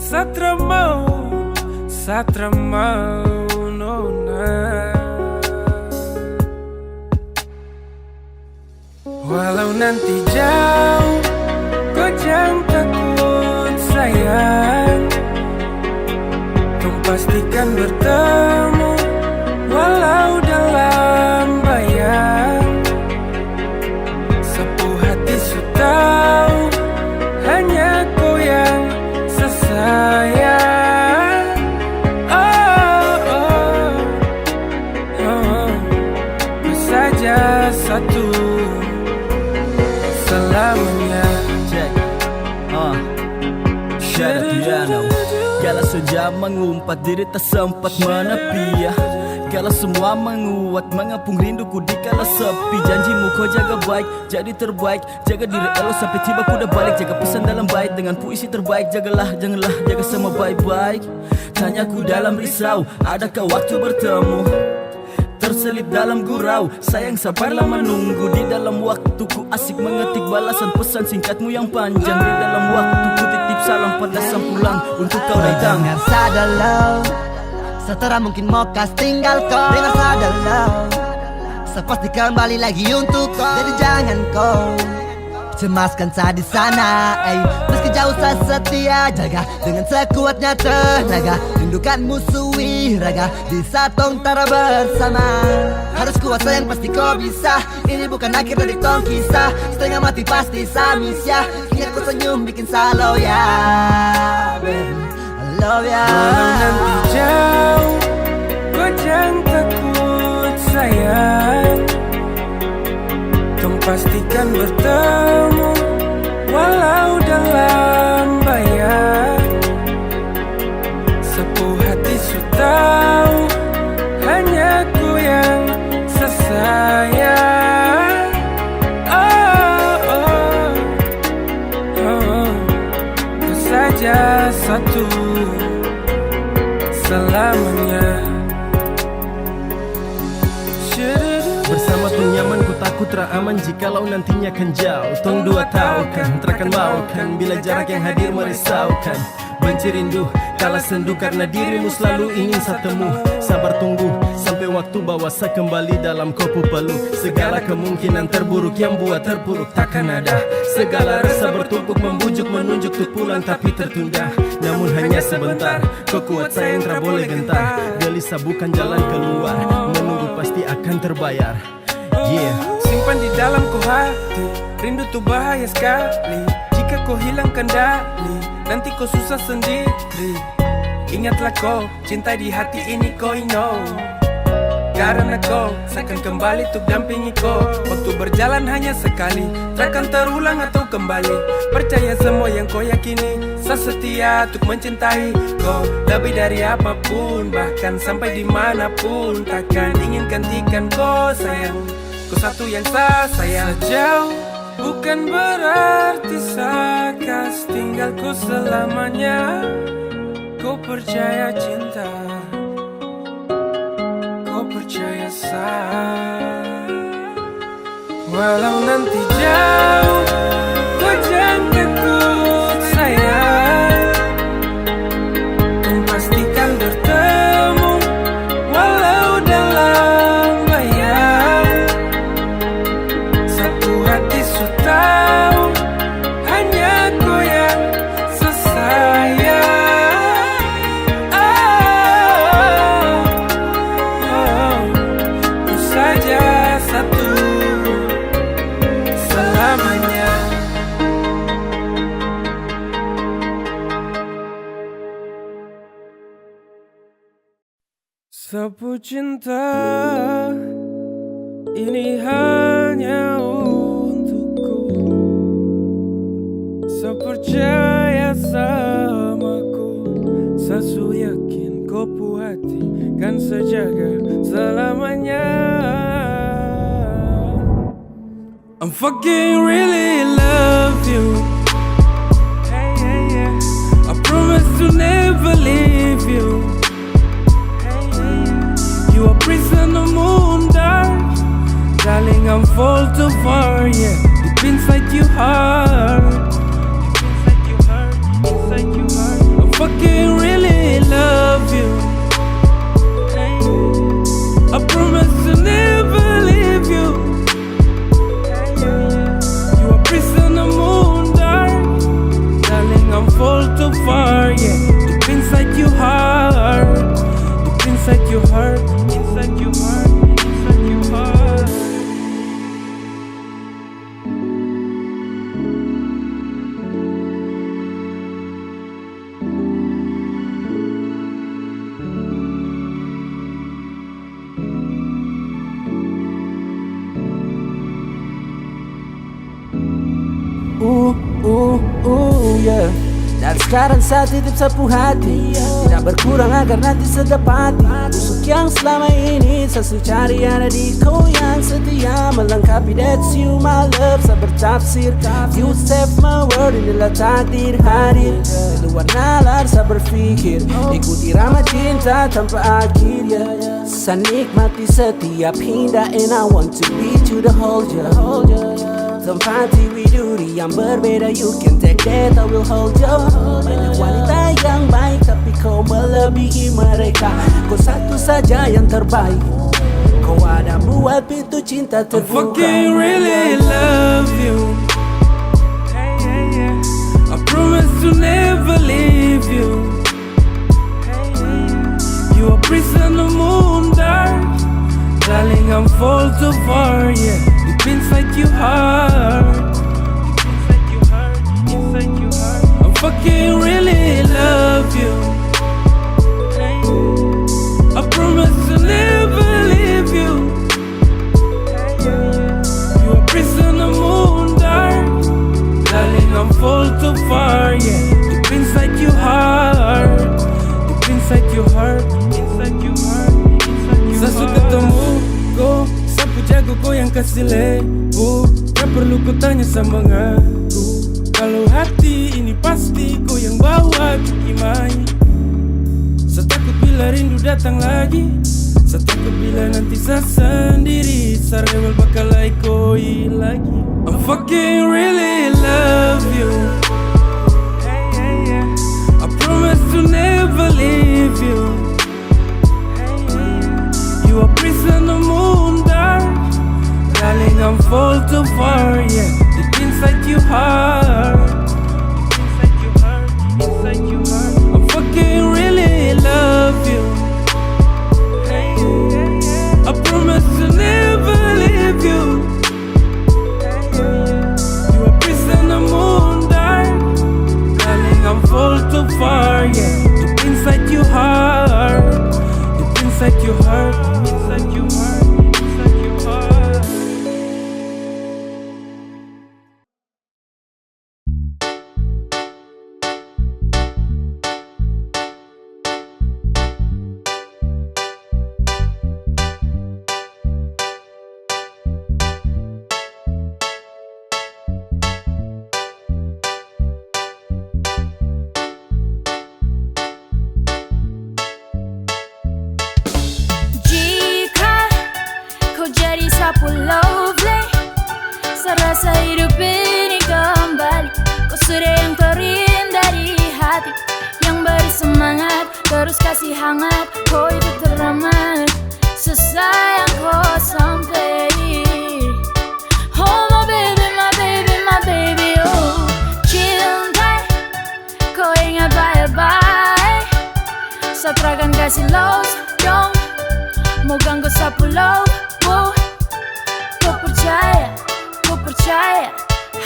Satra mau nona. Walau nanti jauh, kau jangan takut sayang. Kau pastikan bertemu, walau dalam bayang. Sapu hati su tahu, hanya kau yang sesayang. Ku saja satu selamanya. Gala saja mengumpat, diri tak sempat menepi ya. Gala semua menguat, mengapung rinduku di kala sepi. Janjimu kau jaga baik, jadi terbaik. Jaga diri elo sampai tiba ku dah balik. Jaga pesan dalam bait dengan puisi terbaik. Jagalah, janganlah, jaga semua baik-baik. Tanyaku dalam risau, adakah waktu bertemu? Terselip dalam gurau, sayang sabarlah menunggu. Di dalam waktuku asik mengetik balasan pesan singkatmu yang panjang. Di dalam waktuku titip salam pada sang pulang untuk kau datang. Dengar sadalau, Satra mungkin mau kas tinggal kau. Dengar sadalau, saya pasti kembali lagi untuk kau. Jadi jangan kau cemaskan saya di sana. Meski jauh saya setia, jaga dengan sekuatnya tenaga. Rindukan musuhi raga, di satong tara bersama. Harus kuat sayang, pasti kau bisa. Ini bukan akhir dari tong kisah. Setengah mati pasti samis ya. Ingat kau senyum bikin salau ya, baby, I love ya. Walau nanti jauh, kau jangan takut sayang. Tong pastikan bertemu, walau dalam bayang. Sapu hati su tahu, hanya ku yang sesayang. Ku saja satu selamanya. Bersama tong nyaman ku takut ra aman jikalau nantinya kan jauh. Tong dua tahu kan, terakan mau kan, bila jarak yang hadir merisaukan. benci rindu, kalah sendu karena dirimu selalu ingin saya temu. Sabar tunggu sampai waktu bawa saya kembali dalam kopu peluk. Segala kemungkinan terburuk yang buat terpuruk takkan ada. Segala rasa bertumpuk membujuk menunjuk tuh pulang tapi tertunda. Namun hanya sebentar, kau kuat sayang tak boleh gentar. Gelisah bukan jalan keluar, menunggu pasti akan terbayar. Yeah. Simpan di dalam kau hati, rindu tuh bahaya sekali. Jika kau hilang kendali, nanti kau susah sendiri. Ingatlah kau, cinta di hati ini kau know. Karena kau, saya akan kembali untuk dampingi kau. Waktu berjalan hanya sekali, takkan terulang atau kembali. Percaya semua yang kau yakini, saya setia untuk mencintai kau lebih dari apapun. Bahkan sampai dimanapun, takkan ingin gantikan kau sayang. Kau satu yang saya sayang. Sejauh bukan berarti saya kas tinggal kau selamanya. Kau percaya cinta, kau percaya saya. Walau nanti jauh, kau jangan takut sayang. Kau pastikan bertemu, walau dalam bayang. Satu hati su tahu, hanya kau yang sesayang. Sapu cinta ini hanya untukku. Saya percaya samaku, saya su yakin kau pu hati kan sejaga selamanya. I'm fucking really love you. Hey, hey, yeah. I promise to never leave you. You are prison of moon dark, darling. I'm fall too far, yeah. Deep inside your heart, inside your heart. I fucking really love you. I promise to never leave you. You are prison of moon dark, darling. I'm fall too far, yeah. Deep inside your heart, deep inside your heart. Inside your heart, inside your heart. Yeah. Dan sekarang saya titip sapu hati, tidak berkurang agar nanti sedapati. Busuk yang selama ini saya cari ada di kau yang setia melengkapi. That's you my love, saya bertafsir. You save my world, inilah takdir hadir. Di luar nalar saya berpikir, ikuti ramah cinta tanpa akhir. Saya nikmati setiap hinda, and I want to be to the whole ya. Tempati widuri yang berbeda, you can take that, I will hold you. Banyak wanita yang baik, tapi kau melebihi mereka. Kau satu saja yang terbaik, kau ada buat pintu cinta terbuka. I fucking really love you. Hey, hey, yeah. I promise to never leave you. Hey, hey, yeah. You are prison of moon dark, darling. I'm fall too far, yeah. Deep inside your heart, inside your heart, inside your heart. I fucking really love you. Hey, I promise to never leave you. Hey, you are prison of moon dark, darling. I'm fall too far, yeah. Deep inside your heart, deep inside your heart, inside your heart, inside your heart. Saya sudah ketemu kau, sapu jago kau yang kasih label. Gak perlu kau tanya sama aku, kalau hati ini pasti kau yang bawa ke imai. Saya takut bila rindu datang lagi, saya takut bila nanti saya sendiri. Saya rewel bakal ikoi lagi. I fucking really love you. Hey, hey, yeah. I promise inside your heart. I fucking really love you. I promise to never leave you. You a piece in the moon, dark. Darling, I'm fall too far, yeah. Deep inside your heart. Deep inside your heart. Inside your heart. Inside your heart. Jika kau jadi sapu lovely, serasa hidup ini kembali. Kau sudah yang terindah di hati, yang beri semangat, terus kasih hangat. Kau itu teramat, sesayang kau sampai. Oh my baby, my baby, my baby, oh cinta, kau ingat baik-baik. Satrakan kasih loss, dong. Mau ganggu sapu love, oh. Kau percaya,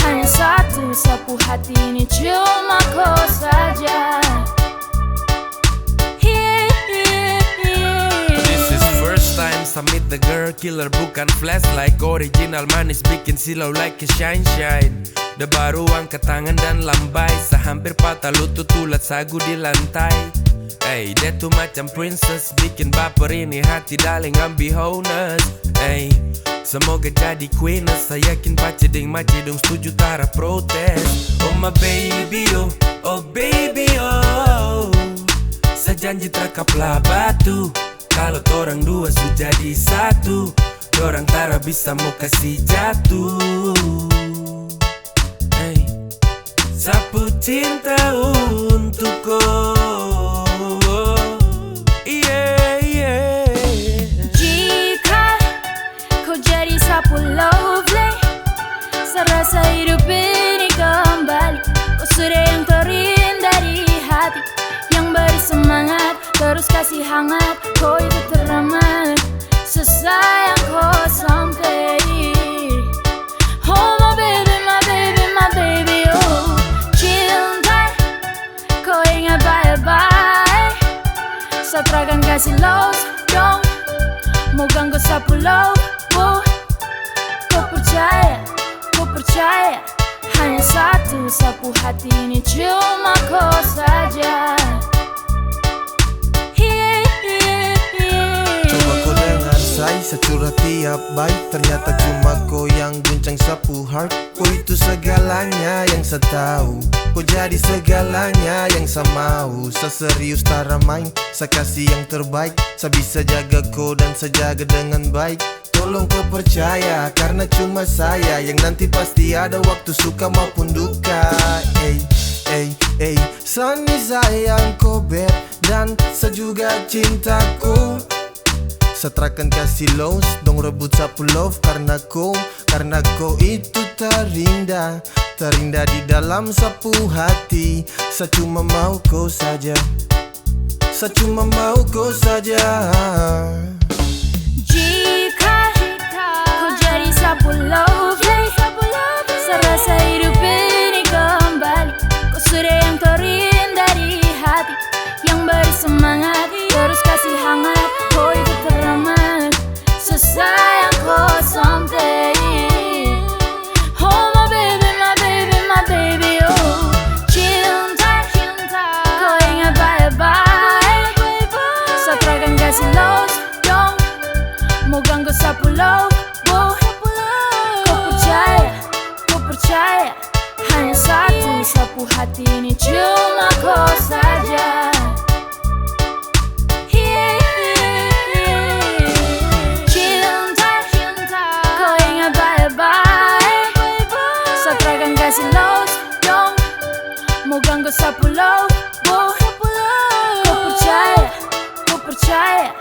hanya satu sapu hati ini cuma kau saja. This is first time I meet the girl killer, bukan flashlight. Original manis bikin silau like a shine. Udah baru angkat tangan dan lambai, sehampir patah lutut ulat sagu di lantai. Hey, dia tuh macam princess, bikin baper ini hati darling, I'm be honest. Hey, semoga jadi queen, saya yakin paciding macidung setuju tara protes. Oh my baby, oh baby, oh. Sejanji terkaplah batu, kalau torang dua sudah jadi satu, dorang tara bisa mau kasih jatuh. Hey, sapu cinta untuk kau. Sapu lovely, serasa hidup ini kembali. Kau sudah yang terindah di hati, yang beri semangat, terus kasih hangat. Kau itu teramat, sesayang kau sampai. Oh my baby, my baby, my baby, oh cinta, kau ingat baik-baik. Satrakan kasih loss, dong. Mau ganggu sapu love, oh. Kau percaya, hanya satu sapu hati ini cuma kau saja. Coba kau dengar say, securah tiap baik. Ternyata cuma kau yang guncang sapu heart. Kau itu segalanya yang saya tahu. Kau jadi segalanya yang saya mau. Saya serius tara main, saya kasih yang terbaik. Saya bisa jaga kau dan saya jaga dengan baik. Tolong kau percaya, karena cuma saya yang nanti pasti ada waktu suka maupun duka. Sani sayang kau beb, dan saya juga cintaku. Setrakan kasih loss, dong rebut sapu love. Karena kau itu terindah, terindah di dalam sapu hati. Saya cuma mau kau saja, saya cuma mau kau saja. Jika kau jadi sapu lovely, serasa hidup ini kembali. Kau sudah yang terindah di hati, yang beri semangat, terus kasih hangat. Kau itu teramat, sesayang kau sampai. Oh my baby, my baby, my baby, oh cinta, kau ingat baik-baik. Satrakan kasih loss, dong. Mau ganggu sapu love, oh. Kau percaya, hanya satu sapu hati ini cuma kau saja. Cinta, kau ingat baik-baik. Satrakan kasih loss, dong. Mau ganggu sapu love, oh. Kau percaya,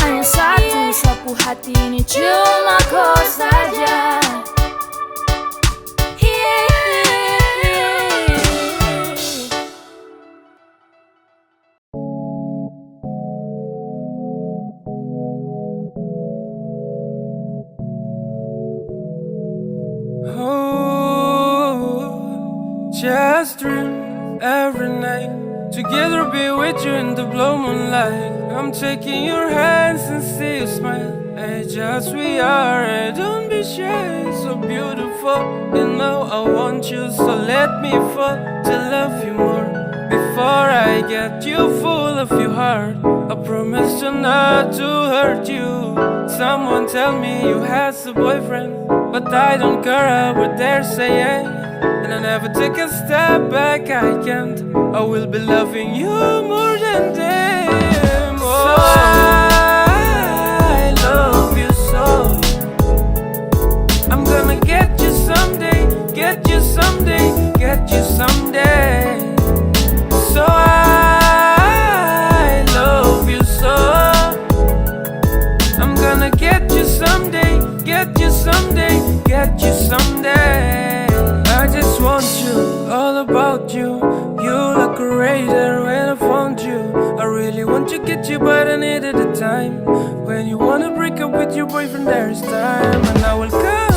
hanya satu sapu hati ini cuma kau saja. together be with you in the blue moonlight. I'm taking your hands and see you smile. Hey, just we are, hey, don't be shy, so beautiful. You know I want you, so let me fall to love you more. Before I get you full of your heart, I promise to not to hurt you. Someone tell me you had a boyfriend, but I don't care what they're saying. And I never take a step back, I can't. I will be loving you more than them. Oh, so I love you so. I'm gonna get you someday, get you someday, get you someday. So I love you so. I'm gonna get you someday, get you someday, get you someday. I just want you, all about you. You look great there when I found you. I really want to get you, but I needed the time. When you wanna break up with your boyfriend, there is time. And I will come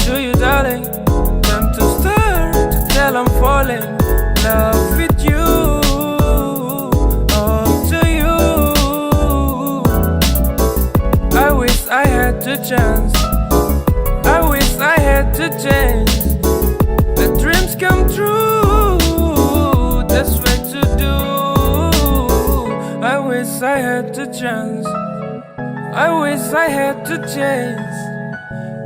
to you, darling. Time to start to tell I'm falling in love with you. I wish I had the chance. I wish I had the chance. The dreams come true. That's what to do. I wish I had the chance. I wish I had the chance.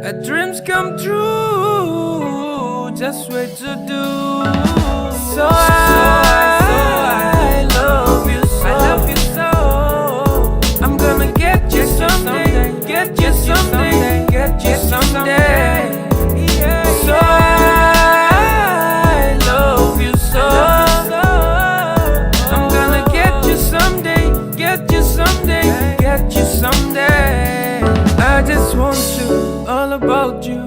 The dreams come true. Just wait to do. So I love you so. I love you so. I'm gonna get you someday, get you someday, get you someday. So I love you so. I'm gonna get you someday, get you someday, get you someday. I just want you, all about you.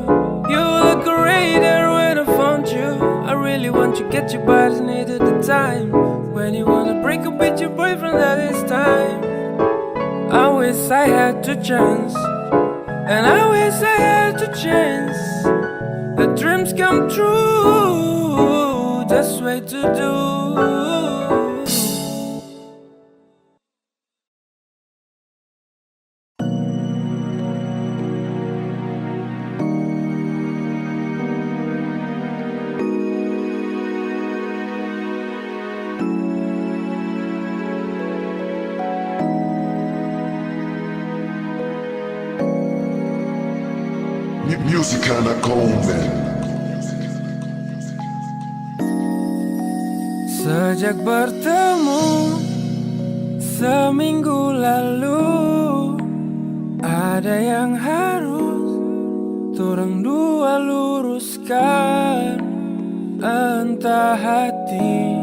You look great there when I found you. I really want to get you, but I needed the time. When you wanna break up with your boyfriend, that is time. I wish I had the chance, and I wish I had the chance. The dreams come true, that's way to do. Music anak komen. Sejak bertemu seminggu lalu, ada yang harus torang dua luruskan. Entah hati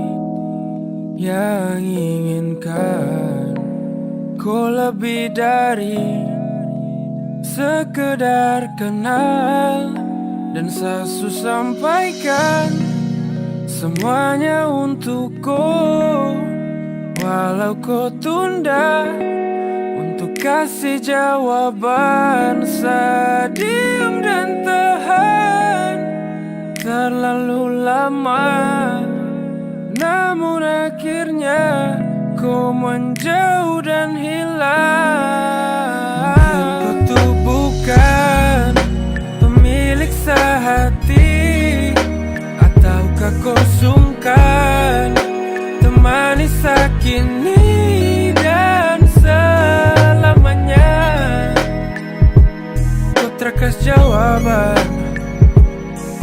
yang inginkan kau lebih dari sekedar kenal, dan sesu sampaikan semuanya untukku. Walau kau tunda untuk kasih jawaban, sediam dan tahan terlalu lama. Namun akhirnya kau menjauh dan hilang. Kau tuh bukan pemilik sehati, ataukah kau sungkan temani sakini dan selamanya. Kau terkas jawaban,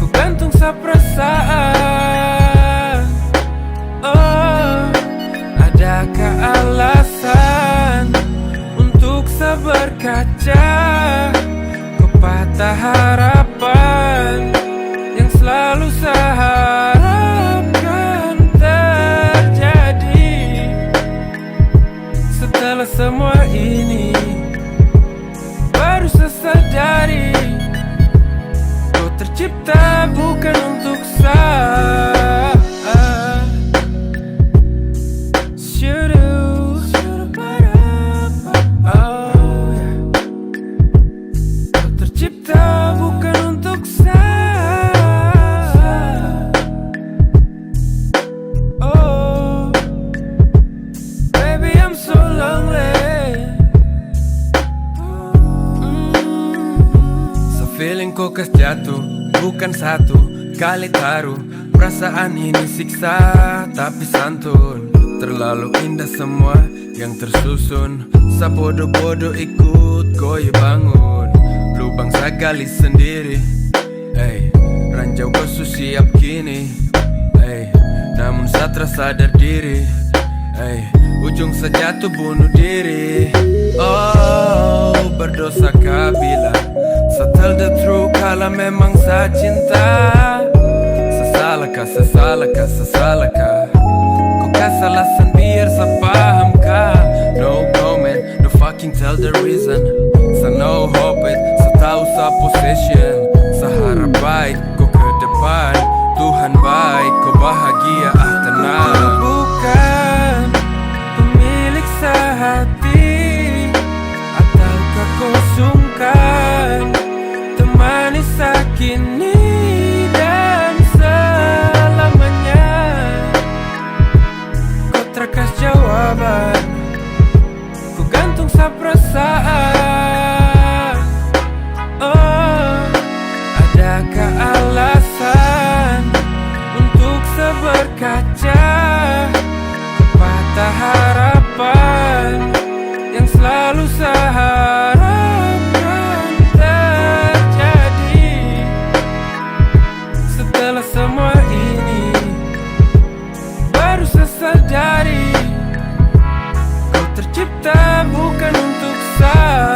kau gantung sa perasaan. Oh, adakah alasan untuk sabar kaca? Kau patah harapan yang selalu saya harapkan terjadi. Setelah semua ini baru saya sadari, kau tercipta bukan untuk saya. Pusing kok kas jatuh, bukan satu kali taruh. Perasaan ini siksa tapi santun. Terlalu indah semua yang tersusun. Sabodo-bodo ikut goyah bangun. Lubang sagali sendiri. Ranjau gosu siap kini. Namun saya tersadar diri. Ujung sejatuh bunuh diri. Oh, berdosa kah bilang saya tell the truth kalau memang saya cinta. Sesalahkah kau kasih alasan biar saya paham kah? No comment, no fucking tell the reason. Saya no hope it, saya tahu saya possession. Saya harap baik kau ke depan. Tuhan baik kau bahagia tenang. Bukan pemilik sehati, ataukah kau sungkan temani sakini dan selamanya. Kau terkas jawaban, ku gantung sa perasaan. Oh, adakah alasan untuk seberkaca patah harapan yang selalu saya harapkan terjadi. Setelah semua ini baru saya sadari kau tercipta bukan untuk saya.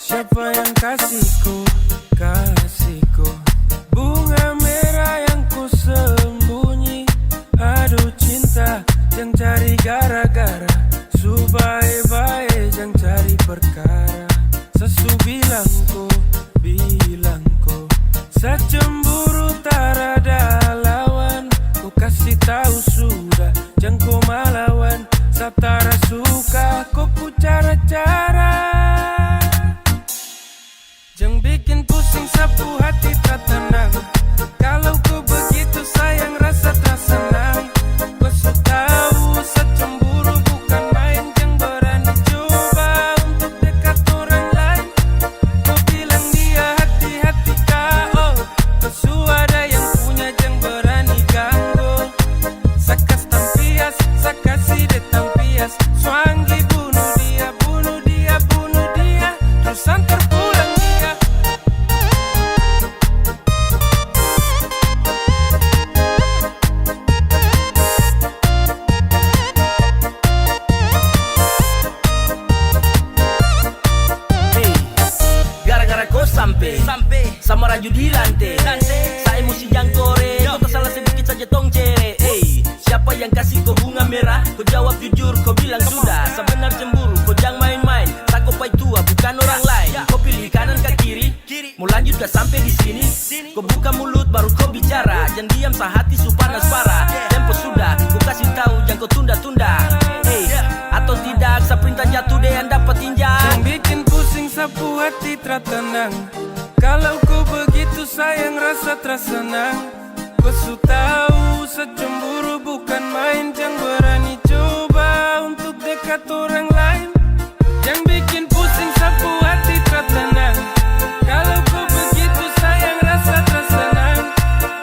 Siapa yang kasihku bunga merah yang ku sembunyi. Aduh cinta yang cari gara-gara, subai-bai yang cari perkara. Sesu bilang ko saya cemburu tak ada lawan. Ku kasih tahu sudah jangan kau melawan. Saya tak suka kau pu cara-cara. Jangan bikin pusing sapu hati tak tenang. Kalau ku begitu sayang rasa tak senang. Kau so tahu secemburu bukan main. Jangan berani coba untuk dekat orang lain. Kau bilang dia hati-hati kau. Kau su ada yang punya jangan berani ganggu. Sakas tampias, sakasi de tampias. Suanggi bunuh dia. Terus antar pulang dia. Gara-gara kau sampai sama raju di lantai. Saya mesti jangkore, kau tak salah sedikit saja tong cere. Siapa yang kasih kau bunga merah? Kau jawab jujur, kau bilang sudah. Sebenar cemburu, kau jangan main-main. Tak kau pai tua, bukan orang lain. Kau pilih kanan ke kiri, mau lanjut gak sampai di sini. Kau buka mulut baru kau bicara. Jangan diam sehati su panas parah. Tempo sudah, kau kasih tahu jangan kau tunda-tunda. Atau tidak, saya perintah jatuh deh yang dapat injak. Jangan bikin pusing sapu hati tak tenang. Kalau kau begitu sayang rasa tersenang. Kau su tahu secemburu bukan main. Jangan berani coba untuk dekat orang lain. Jangan bikin pusing sapu hati tak tenang. Kalau kau begitu sayang rasa tersenang.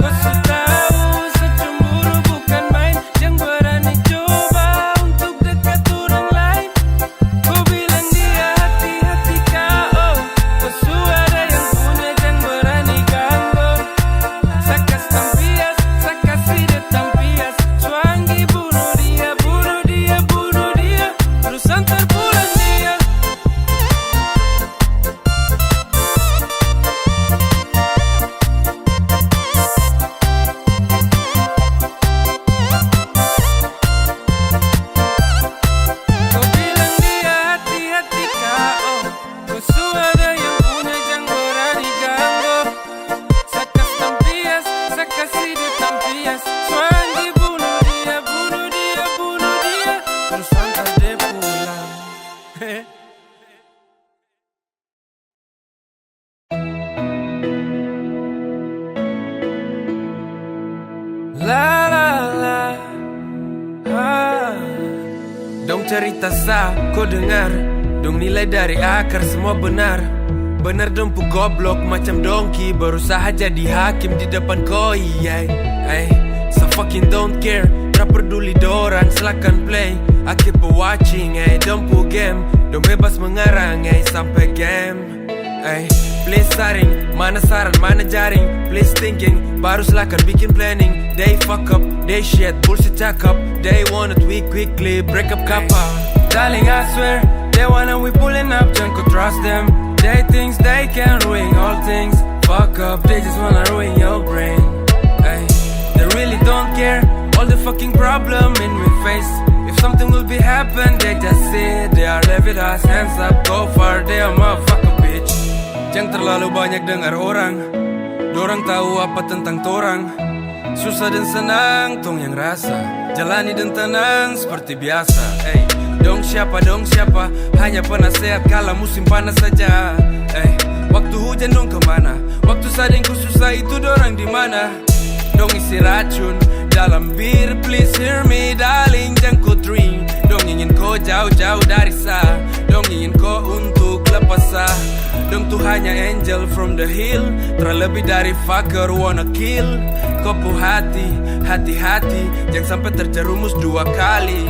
Kau su tahu secemburu bukan main. Jangan berani coba untuk dekat orang lain. Kau bilang dia hati-hati kau. Kau su ada yang punya jangan berani ganggu. Sakas tampias, sakasi Tong cerita sah, kau dengar. Dong nilai dari akar semua benar. Benar dong pu goblok macam dongki. Berusaha jadi hakim di depan koi. So fucking don't care. Tak peduli dorang, silakan play. I keep watching, don't pu game. Dong bebas mengarang, sampai game. Please saring, mana saran, mana jaring. Please thinking, baru silakan bikin planning. They fuck up, they shit, bullshit cakap. They want it, we quickly break up kappa. Darling, I swear, they wanna we pulling up, jangan kau trust them. They think they can ruin all things. Fuck up, they just wanna ruin your brain. They really don't care, all the fucking problem in we face. If something will be happen, they just say they are levied us, hands up, go far, they are motherfucker bitch. Jangan terlalu banyak dengar orang. Dorang tahu apa tentang torang. Susah dan senang, tong yang rasa. Jalani dan tenang seperti biasa. Dong siapa, hanya penasehat kala musim panas saja. Waktu hujan dong kemana? Waktu sadengku susah itu dorang di mana? Dong isi racun dalam bir, please hear me darling, jangan kau dream. Dong ingin kau jauh-jauh dari sah. Dong ingin kau untuk lepas sah. Dong tuh hanya angel from the hill. Terlebih dari fucker wanna kill. Kau pu hati-hati, jangan sampai terjerumus dua kali.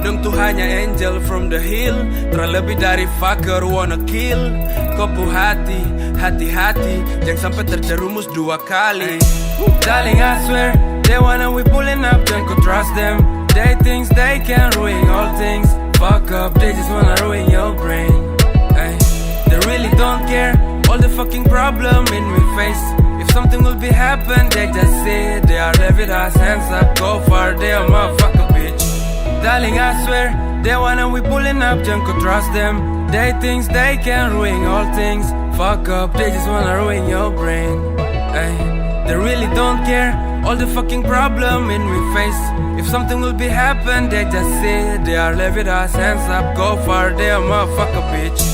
Dong tuh hanya angel from the hill. Terlebih dari fucker wanna kill. Kau pu hati-hati, jangan sampai terjerumus dua kali. Darling, I swear, they wanna we pulling up, jangan kau trust them. They think they can ruin all things. Fuck up, they just wanna ruin your brain. They really don't care, all the fucking problem in we face. If something will be happen, they just say they are levied us, hands up, go far, they are motherfucker bitch. Darling, I swear, they wanna we pulling up, jangan kau trust them. They think they can ruin all things. Fuck up, they just wanna ruin your brain. They really don't care, all the fucking problem in we face. If something will be happen, they just say they are levied us, hands up, go far, they are motherfucker bitch.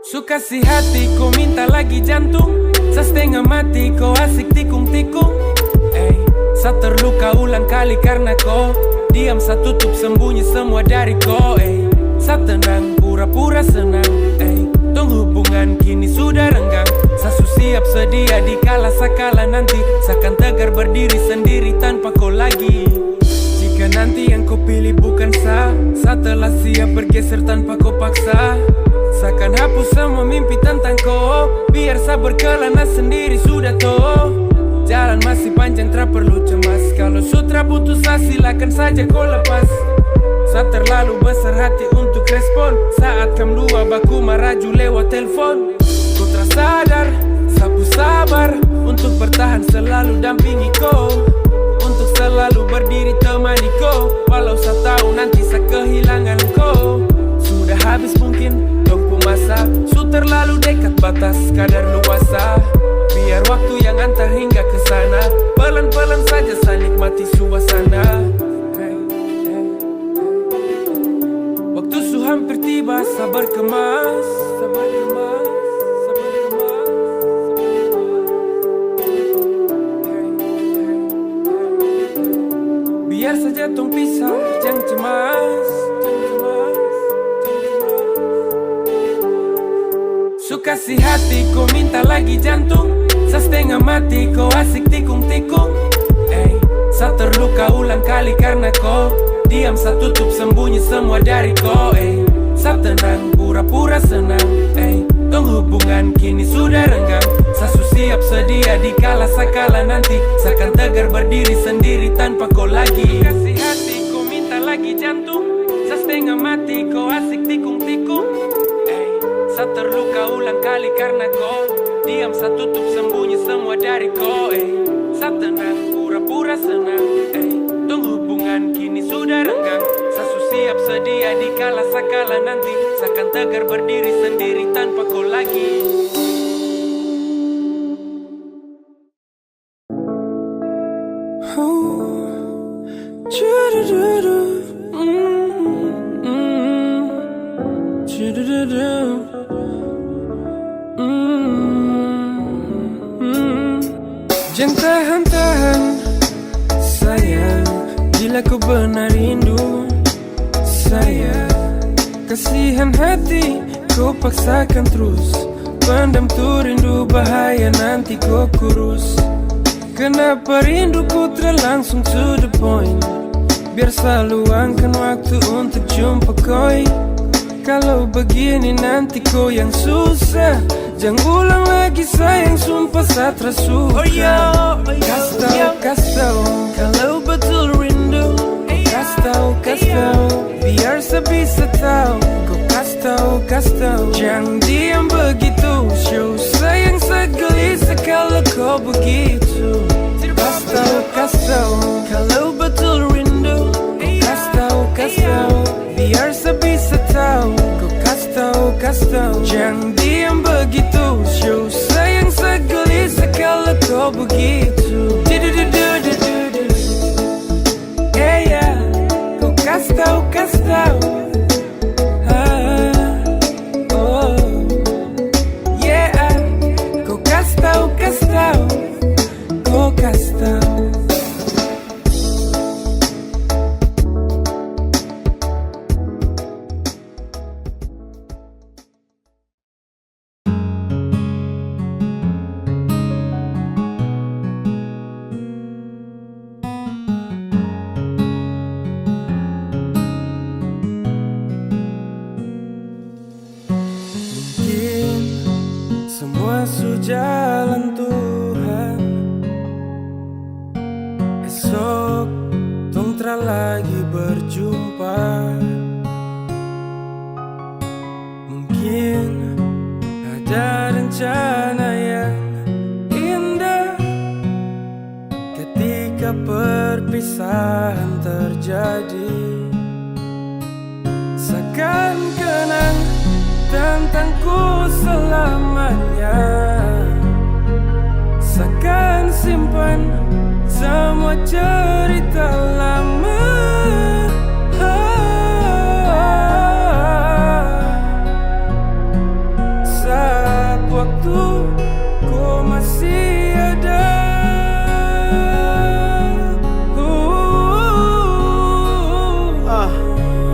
Su kasih hati, kau minta lagi jantung. Sa setengah mati, kau asik tikung-tikung. Sa terluka ulang kali karena kau diam, sa tutup sembunyi semua dari kau. Sa tenang, pura-pura senang. Tong hubungan kini sudah renggang. Sa siap sedia di kala sakala nanti. Sa kan tegar berdiri sendiri tanpa kau lagi. Jika nanti yang kau pilih bukan sa telah siap bergeser tanpa kau paksa. Seakan hapus semua mimpi tentang kau. Biar sa berkelana sendiri sudah toh. Jalan masih panjang, tak perlu cemas. Kalau sutra putus silakan saja kau lepas. Sa terlalu besar hati untuk respon saat kam dua baku maraju lewat telepon. Kau tersadar, sapu sabar untuk bertahan selalu dampingi kau. Untuk selalu berdiri temani kau. Walau sa tahu nanti sa kehilangan kau. Sudah habis mungkin tunggu masa. Su terlalu dekat batas kadar luasa. Biar waktu yang antar hingga ke sana. Pelan-pelan saja saya nikmati suasana. Waktu su hampir tiba, sabar kemas. Biar saja tong pisah, jangan cemas. Su kasih hati, kau minta lagi jantung. Sa setengah mati, kau asik tikung-tikung. Sa terluka ulang kali karena kau diam, sa tutup sembunyi semua dari kau. Sa tenang, pura-pura senang. Tong hubungan kini sudah renggang. Sa siap sedia di kala sakala nanti. Sa kan tegar berdiri sendiri tanpa kau lagi. Su kasih hati, kau minta lagi jantung. Sa setengah mati, kau asik tikung-tikung. Sa terluka ulang kali karena kau diam, sa tutup sembunyi semua dari kau. Sa tenang, pura-pura senang. Tong hubungan kini sudah renggang. Sa siap sedia di kala sakala nanti. Seakan tegar berdiri sendiri tanpa kau lagi. Jangan tahan-tahan sayang, bila kau benar rindu sayang. Kasihan hati kau paksakan terus, pendam tuh rindu bahaya nanti kau kurus. Kenapa rinduku terlangsung to the point, biar selalu luangkan waktu untuk jumpa koi. Kalau begini nanti kau yang susah, jangan ulang lagi sayang, sumpah saya tersuka. Kas tau, kalau betul rindu. Kas tau, biar saya bisa tahu. Kau kas tau, jangan diam begitu. Show sayang segelisah kalau kau begitu. Kas tau, kalau betul rindu. Kas tau, biar saya bisa tahu. Kau kas tau, jangan diam begitu. Show sayang segelisah kalau kau begitu. Yeah, kau kas tau. Yeah, kau kas tau. Kau kas tau. Jalan Tuhan, esok tong tra lagi berjumpa. Mungkin ada rencana yang indah ketika perpisahan terjadi. Seakan kenang tentangku selamanya, seakan simpan semua cerita lama. Saat waktu ku masih ada,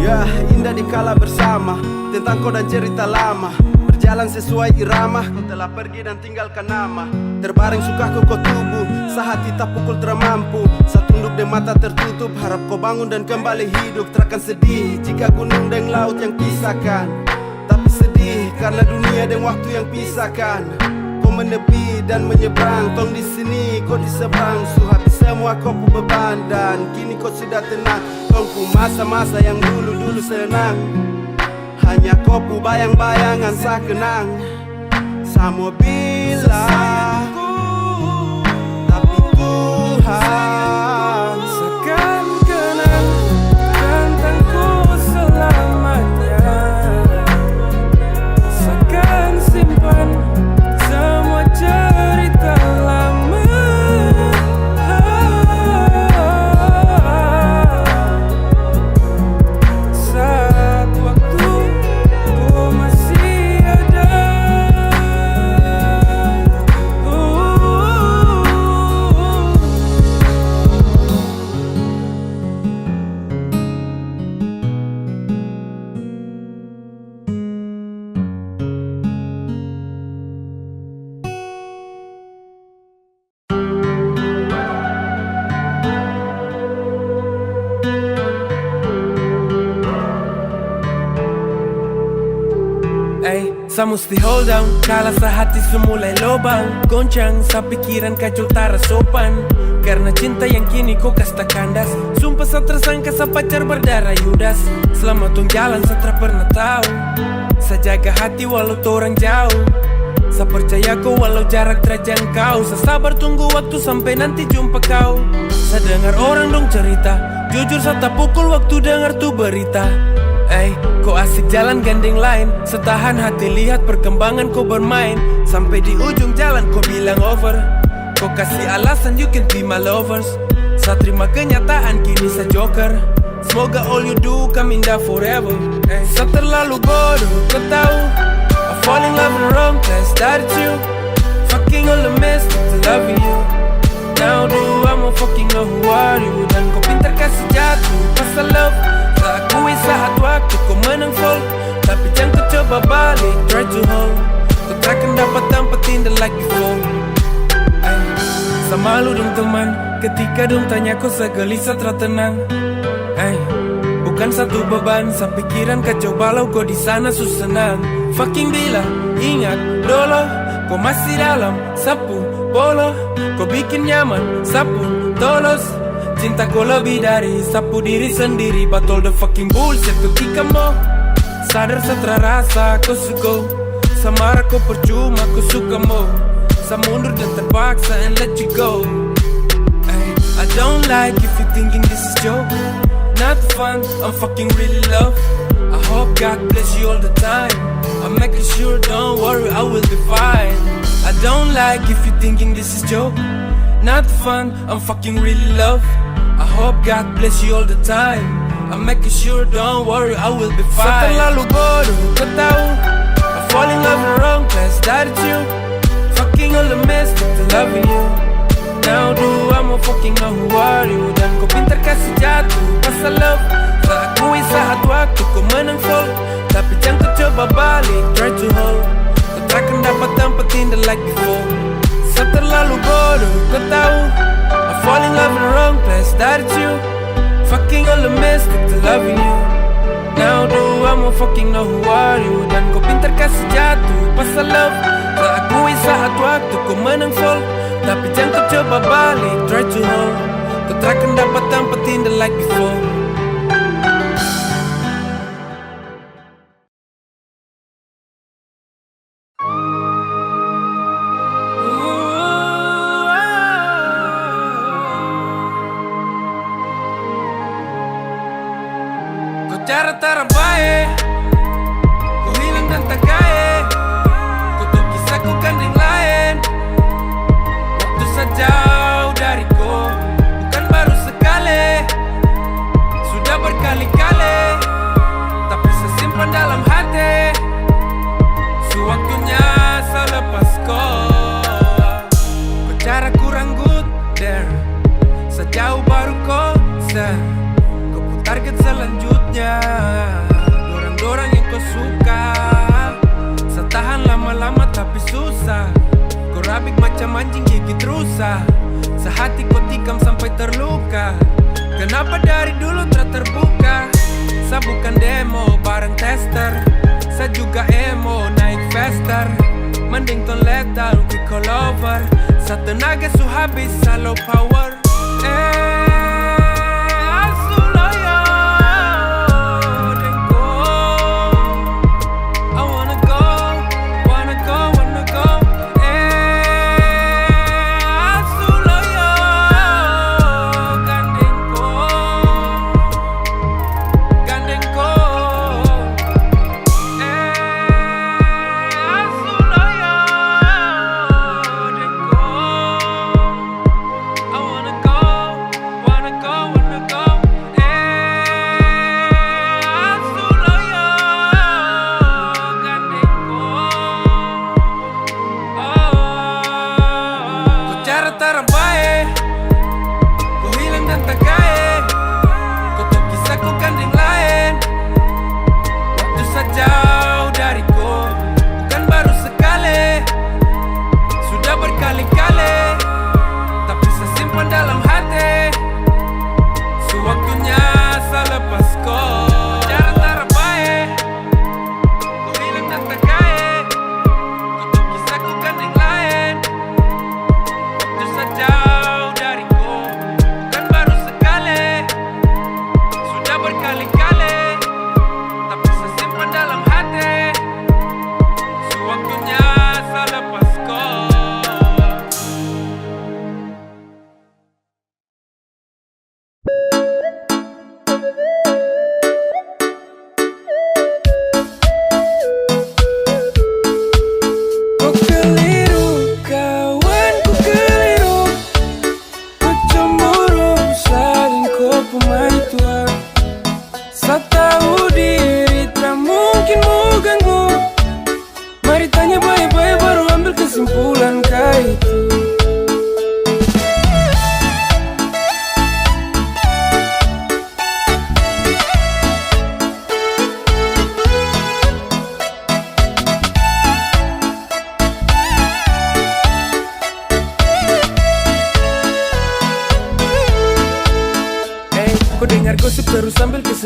ya indah dikala bersama, tentang kau dan cerita lama, berjalan sesuai irama. Kau telah pergi dan tinggalkan nama, terbaring sukaku kau tubuh, sehati tak pukul termampu. Saat tunduk dan mata tertutup, harap kau bangun dan kembali hidup. Terakan sedih jika gunung dan laut yang pisahkan, tapi sedih karena dunia dan waktu yang pisahkan. Kau menepi dan menyeberang, tong di sini kau di seberang. Habis semua kau pu beban dan kini kau sudah tenang. Tongku masa-masa yang dulu-dulu senang, hanya kau pu bayang-bayangan sa kenang. Samo bila tapi Tuhan seakan kenang tentangku selamanya, seakan simpan semua cerita lama. Saat waktu ku masih ada, saya mesti hold down, kala sehati semulai lobang. Goncang, sa pikiran kacau tara sopan, karena cinta yang kini kau kasta kandas. Sumpah sa tersangka sa pacar berdarah Yudas. Selama tong jalan sa tak pernah tahu, sa jaga hati walau torang jauh. Sa percaya kau walau jarak terjangkau. Sa sabar tunggu waktu sampai nanti jumpa kau. Sa dengar orang dong cerita, Jujur saya tak pukul waktu dengar tuh berita. Kau asik jalan gandeng lain, setahan hati lihat perkembangan kau bermain. Sampai di ujung jalan kau bilang over. Kau kasih alasan you can be my lovers. Saya terima kenyataan kini saya joker. Semoga all you do come indah forever. Saya terlalu bodoh kau tahu. I fall in love in the wrong place, that's you. Fucking all the mistakes to loving you. Now do I mau fucking know who are you. Dan kau pintar kasih jatuh pasal love. Tak akui saat waktu kau menang fall. Tapi jangan kau coba balik, try to hold. Kau takkan dapat dampatin the like before. Sama lu dong teman, ketika dong tanya kau segelisah tertenang. Bukan satu beban, sepikiran kacau balau kau di sana susenang. Fucking bila, ingat dolo, kau masih dalam sapu bola. Kau bikin nyaman, sapu tolos. Cinta kau lebih dari sapu diri sendiri. But all the fucking bullshit ketika mau sadar setelah rasa kau suka. Samara kau percuma kau suka mau. Saya mundur dan terpaksa and let you go. I don't like if you thinking this is joke. Not fun, I'm fucking really love. I hope God bless you all the time. I'm making sure, don't worry, I will be fine. I don't like if you thinking this is joke. Not fun, I'm fucking really love. I hope God bless you all the time. I'm making sure, don't worry, I will be fine. Saya terlalu bodoh, kau tahu. I fall in love in the wrong place, that's you. Fucking all the mistakes to loving you. Now do I mau fucking know who are you. Dan kau pintar kasih jatuh pasal love. Tak akui saat waktu kau menang fall. Tapi jangan kau coba balik, try to hold. Kau takkan dapat dampatin the like before. Saya terlalu bodoh, kau tahu. I fall in love in the wrong place, that's you. Fucking all the mistakes to loving you. Now do I mau fucking know who are you. Dan kau pintar kasih jatuh pasal love. Tak akui saat waktu kau menang fall. Tapi jangan kau coba balik, try to hold. Kau takkan dapat dampatin the like before. Kau cara terbaik, kau hilang dan tak kaya. Kau tuh kisahku gandeng lain. Waktu sejauh dariku, bukan baru sekali, sudah berkali-kali. Tapi sesimpan dalam hati, sewaktunya saya lepas kau. Kau cara kurang good there, sejauh baru kau share. Kau pun target selanjutnya, dorang-dorang yang kau suka. Setahan lama-lama tapi susah. Kau rabik macam anjing gigit rusa. Sehati kau tikam sampai terluka. Kenapa dari dulu terbuka? Saya bukan demo bareng tester. Saya juga emo naik faster. Mending ton lethal quick all over. Sa tenaga su habis sa low power.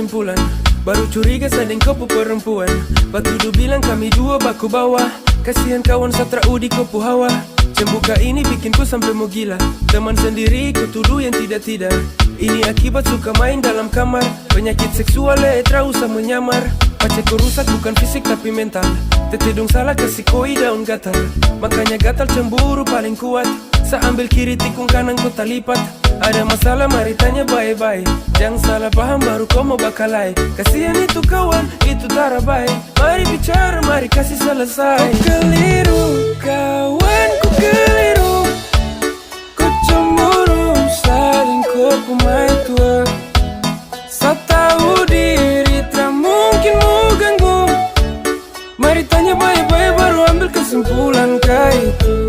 kesimpulan. Baru curiga sadeng kopu perempuan. Batudu bilang kami dua baku bawah. Kasihan kawan satra udi kopu hawa. Cembuka ini bikinku sampai mau gila. Teman sendiri ku tuduh yang tidak-tidak. Ini akibat suka main dalam kamar. Penyakit seksual tak usah menyamar. Pacarku rusak bukan fisik tapi mental. Tetedung salah kasih koi daun gatal. Makanya gatal cemburu paling kuat. Sa ambil kiri tikung kanan ku talipat. Ada masalah mari tanya baik-baik. Jangan salah paham baru kau mau bakalai. Kasihan itu kawan, itu tara baik. Mari bicara, mari kasih selesai. Kau keliru, kawan ku keliru. Kau cemburu, saling kau main tua. Sa tahu diri tak mungkin mau ganggu. Mari tanya baik-baik baru ambil kesimpulan kah itu.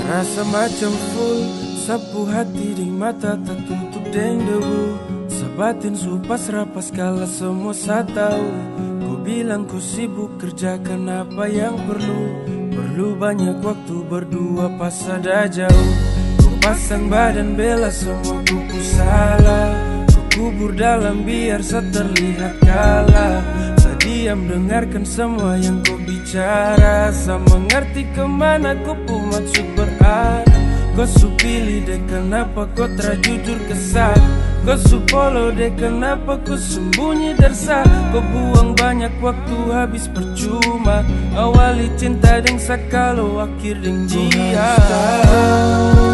Rasa macam full, sapu hati di mata tak tutup deng debu. Sabatin supas rapas kala semua sa tahu. Ku bilang ku sibuk kerjakan apa yang perlu. Perlu banyak waktu berdua pas ada jauh. Ku pasang badan bela semua kuku salah. Ku kubur dalam biar sa terlihat kalah. Sa diam dengarkan semua yang ku bicara. Sa mengerti kemana ku pu maksud berarah. Kau su pilih deh kenapa kau terjujur kesal. Kau su follow deh kenapa kau sembunyi dersa. Kau buang banyak waktu habis percuma. Awali cinta deng sakalo akhir deng dia.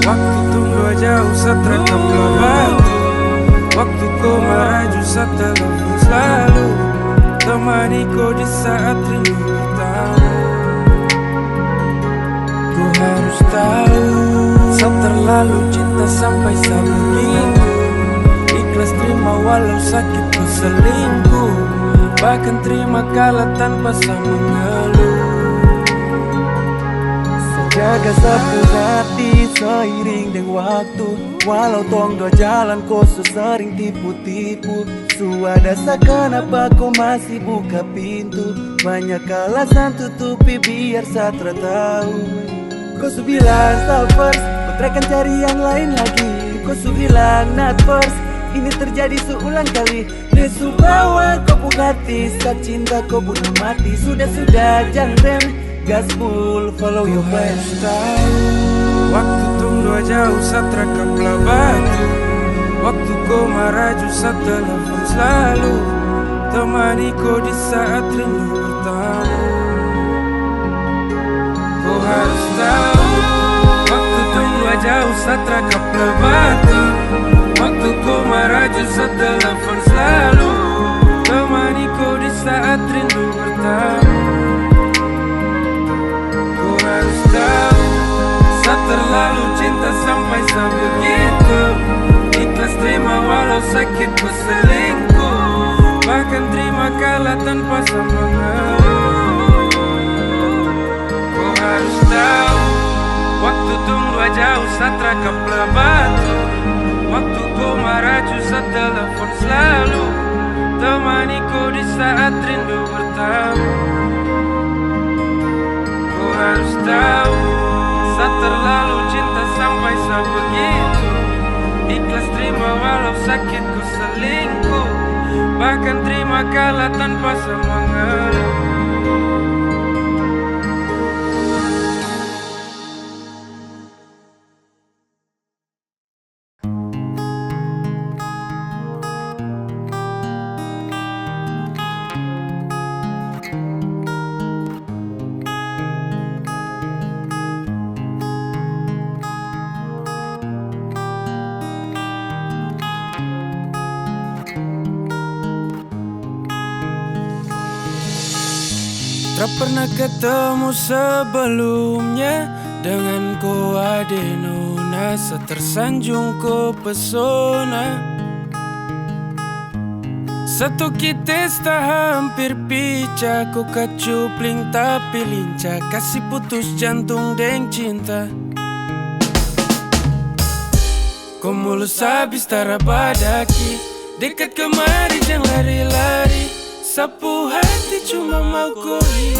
Waktu tunggu jauh saterekam batu. Waktu kau maraju satelefon selalu. Temani kau di saat rindu pertama. Kau harus tahu sa terlalu cinta sampai sa begitu. Ikhlas terima walau sakit ku selingkuh. Bahkan terima kalah tanpa sa mengeluh. Jaga sapu hati seiring dengan waktu. Walau tong dua jalan kau sering tipu-tipu. Suada sa kenapa kau masih buka pintu. Banyak alasan tutupi biar sa tahu. Kau su bilang stop first, kau akan cari yang lain lagi. Kau su bilang not first, ini terjadi seulang kali. Nesu bawa kau hati, saat cinta kau bunuh mati. Sudah jangan rem, gas full, follow your plan. Waktu tunggu jauh saterekam batu. Waktu kau maraju sa telepon selalu. Temani kau di saat rindu pertama. Kau harus tahu. Waktu tunggu jauh saterekam batu. Waktu kau maraju sa telepon selalu. Temani kau di saat rindu pertama. Kau harus tahu. Sa terlalu cinta sampai sa begitu. Ikhlas terima walau sakit ku selingkuh. Bahkan terima kalah tanpa sa mengeluh. Kau harus tahu. Waktu tunggu jauh saterekam batu. Waktu kau maraju sa telepon selalu. Temani kau di saat rindu pertama. Kau harus tahu. Sa terlalu cinta sampai sa begitu. Ikhlas terima walau sakit ku selingkuh. Bahkan terima kalah tanpa sa mengeluh. Tak pernah ketemu sebelumnya, dengan ko ade nona, setersanjung ko pesona. Satu kita hampir pica, ko kacupling tapi lincah, kasih putus jantung deng cinta. Ko mulus habis tarabadaki, dekat kemari jangan lari-lari, sapu hati cuma mau koi.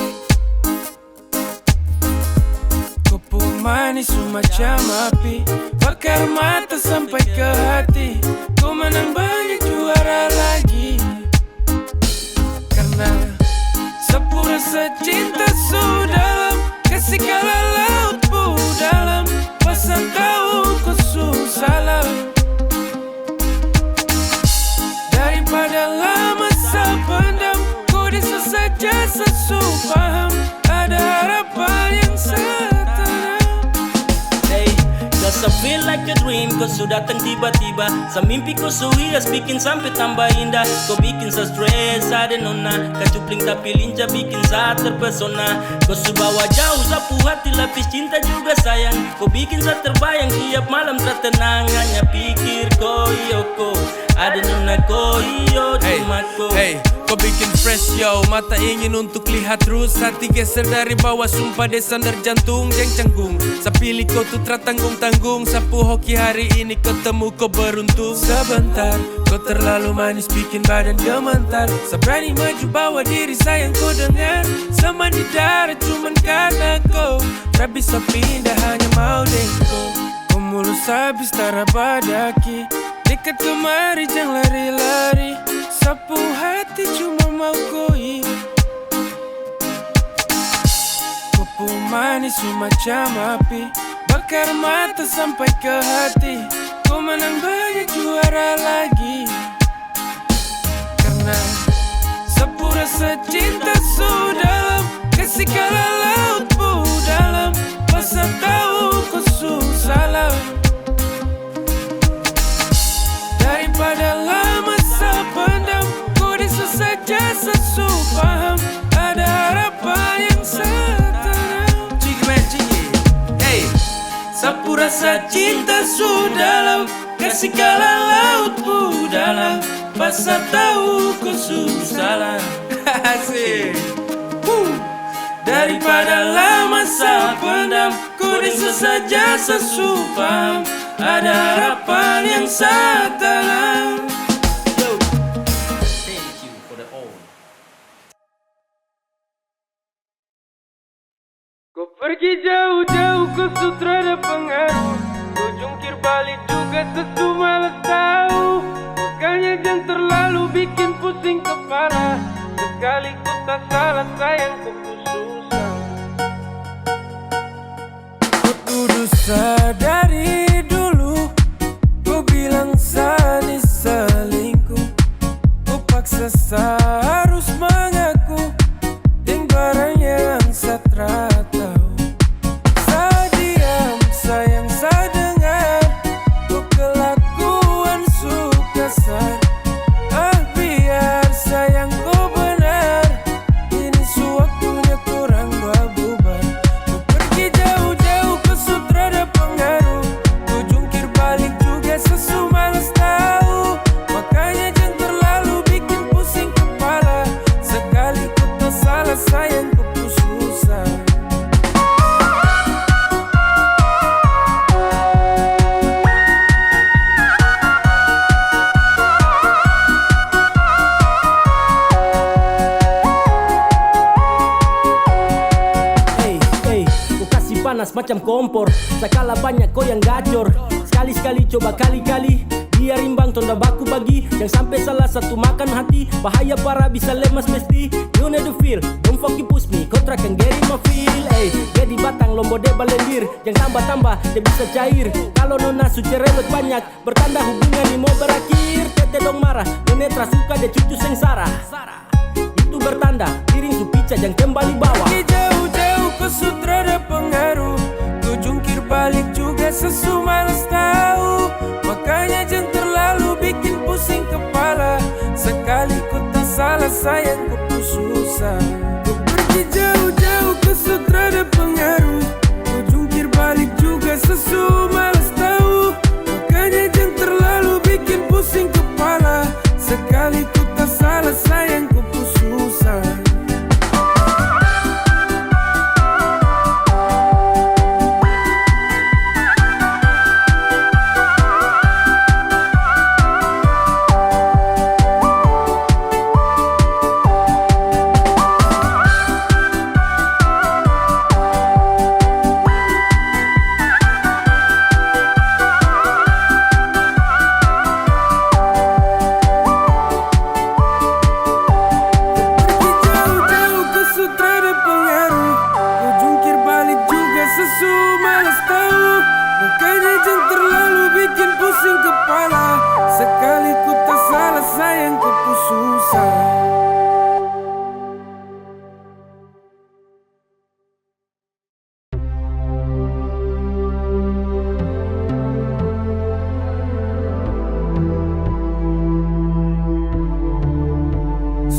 Kopu manis semacam api, bakar mata sampai ke hati. Kau menang banyak juara lagi, karena sapu rasa cinta sudah kasih kala laut pu dalam, pasang tahu kau susah. Daripada lama sependam, kau bisa saja sesupaham, ada harapan yang setenang. Hey, does it feel like a dream? Kau sudah datang tiba-tiba, semimpi kau hias bikin sampai tambah indah. Kau bikin saya stres, ada nona, kacupling tapi lincah bikin saya terpesona. Kau bawa jauh sapu hati, lapis cinta juga sayang. Kau bikin saya terbayang tiap malam tertenang, hanya pikir kau yoko, ada nona kau iyo cuma kau. Hey, kau bikin fresh yo, mata ingin untuk lihat terus, hati geser dari bawah, sumpah desandar jantung jeng canggung. Sapilih kau tuh tanggung-tanggung, sapu hoki hari ini ketemu kau beruntung. Sebentar, kau terlalu manis bikin badan gemetar, seberani maju bawa diri sayang kau dengar. Sama di darat cuman karena kau tak bisa pindah, hanya mau dengko. Kau mulus habis tarabadaki, dekat kemari jangan lari-lari, sapu hati cuma mau koi. Kopu manis semacam api, bakar mata sampai ke hati. Kau menang banyak juara lagi, karena sapu rasa cinta sudah kasih kala laut pu dalam, pasang tahu kau susah. Daripada lama sependam, kau bisa saja sesupaham, ada harapan yang setenang. Ciki man ciki, hey. Sapu rasa cinta sudah kasih kala laut pu dalam, pasang tahu kau susah. Asik. Daripada lama sependam, kau bisa saja sesupaham, ada harapan yang setenang. Thank you for the all. Kau pergi jauh-jauh, kau sutra ada pengaruh, kau jungkir balik juga sesu malas tahu. Makanya jangan terlalu bikin pusing kepala, sekali ku tak salah sayang kau susah. Kau tuduh sadari dulu, kau bilang Sani selingkuh, kau paksa harus mengaku, deng barang yang satra tahu. Saya diam sayang saya dengar, kau kelakuan suka sar. Biar sayang kau benar, ini sewaktunya kurang bubar. Kau pergi jauh-jauh ke sutra ada pengaruh, kau jungkir balik juga sesu malas tahu. Makanya jangan terlalu bikin pusing kepala, sekali kau tak salah sayang kau susah. Hey, kau kasih panas macam kompor, sekala banyak kau yang gacor. Sekali-sekali coba kali-kali, biar imbang tonda baku bagi. Jangan sampai salah satu makan hati, bahaya parah bisa lemas mesti. You know the feel, don't fucking push me, kau trakan geri ma feel. Jadi batang lombo de balendir, jangan tambah-tambah dia bisa cair. Kalau nona suci rewet banyak, bertanda hubungan ini mau berakhir. Tete dong marah, nenetra suka dia cucu sengsara. Itu bertanda, piring su pica jangan kembali bawah. Pergi jauh-jauh ke sutra ada pengaruh, kau jungkir balik juga sesu malas tahu. Makanya jangan terlalu bikin pusing kepala, sekali ku tak salah sayang kau susah. Kau pergi jauh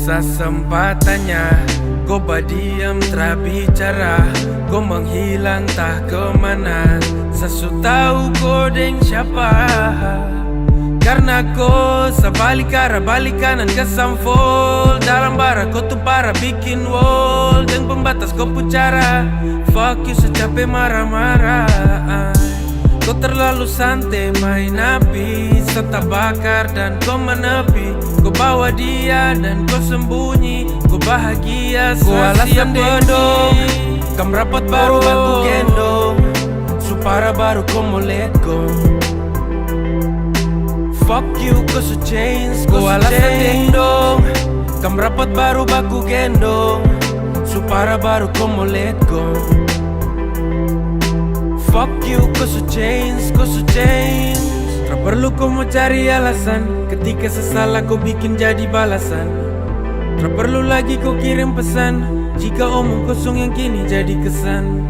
sesempatannya kau berdiam tak bicara, kau menghilang tak kemana. Sesu tahu kau deng siapa, karena kau sebalik arah balik kanan ke samfol. Dalam bara kau tuh parah bikin wall, dan pembatas kau pucara. Fuck you secapek marah-marah. Kau terlalu santai main api, serta bakar dan kau menepi. Kau bawa dia dan kau sembunyi, kau bahagia kau alasan bodoh. Kam rapat baru aku gendong, supara baru kau mau let go. Fuck you kau so change, kau alasan dengdong. Kam rapat baru baku gendong, supara baru kau mau let go. Fuck you, kau so change, kau so change. Tak perlu kau mau cari alasan, ketika sesalah kau bikin jadi balasan. Tak perlu lagi kau kirim pesan, jika omong kosong yang kini jadi kesan.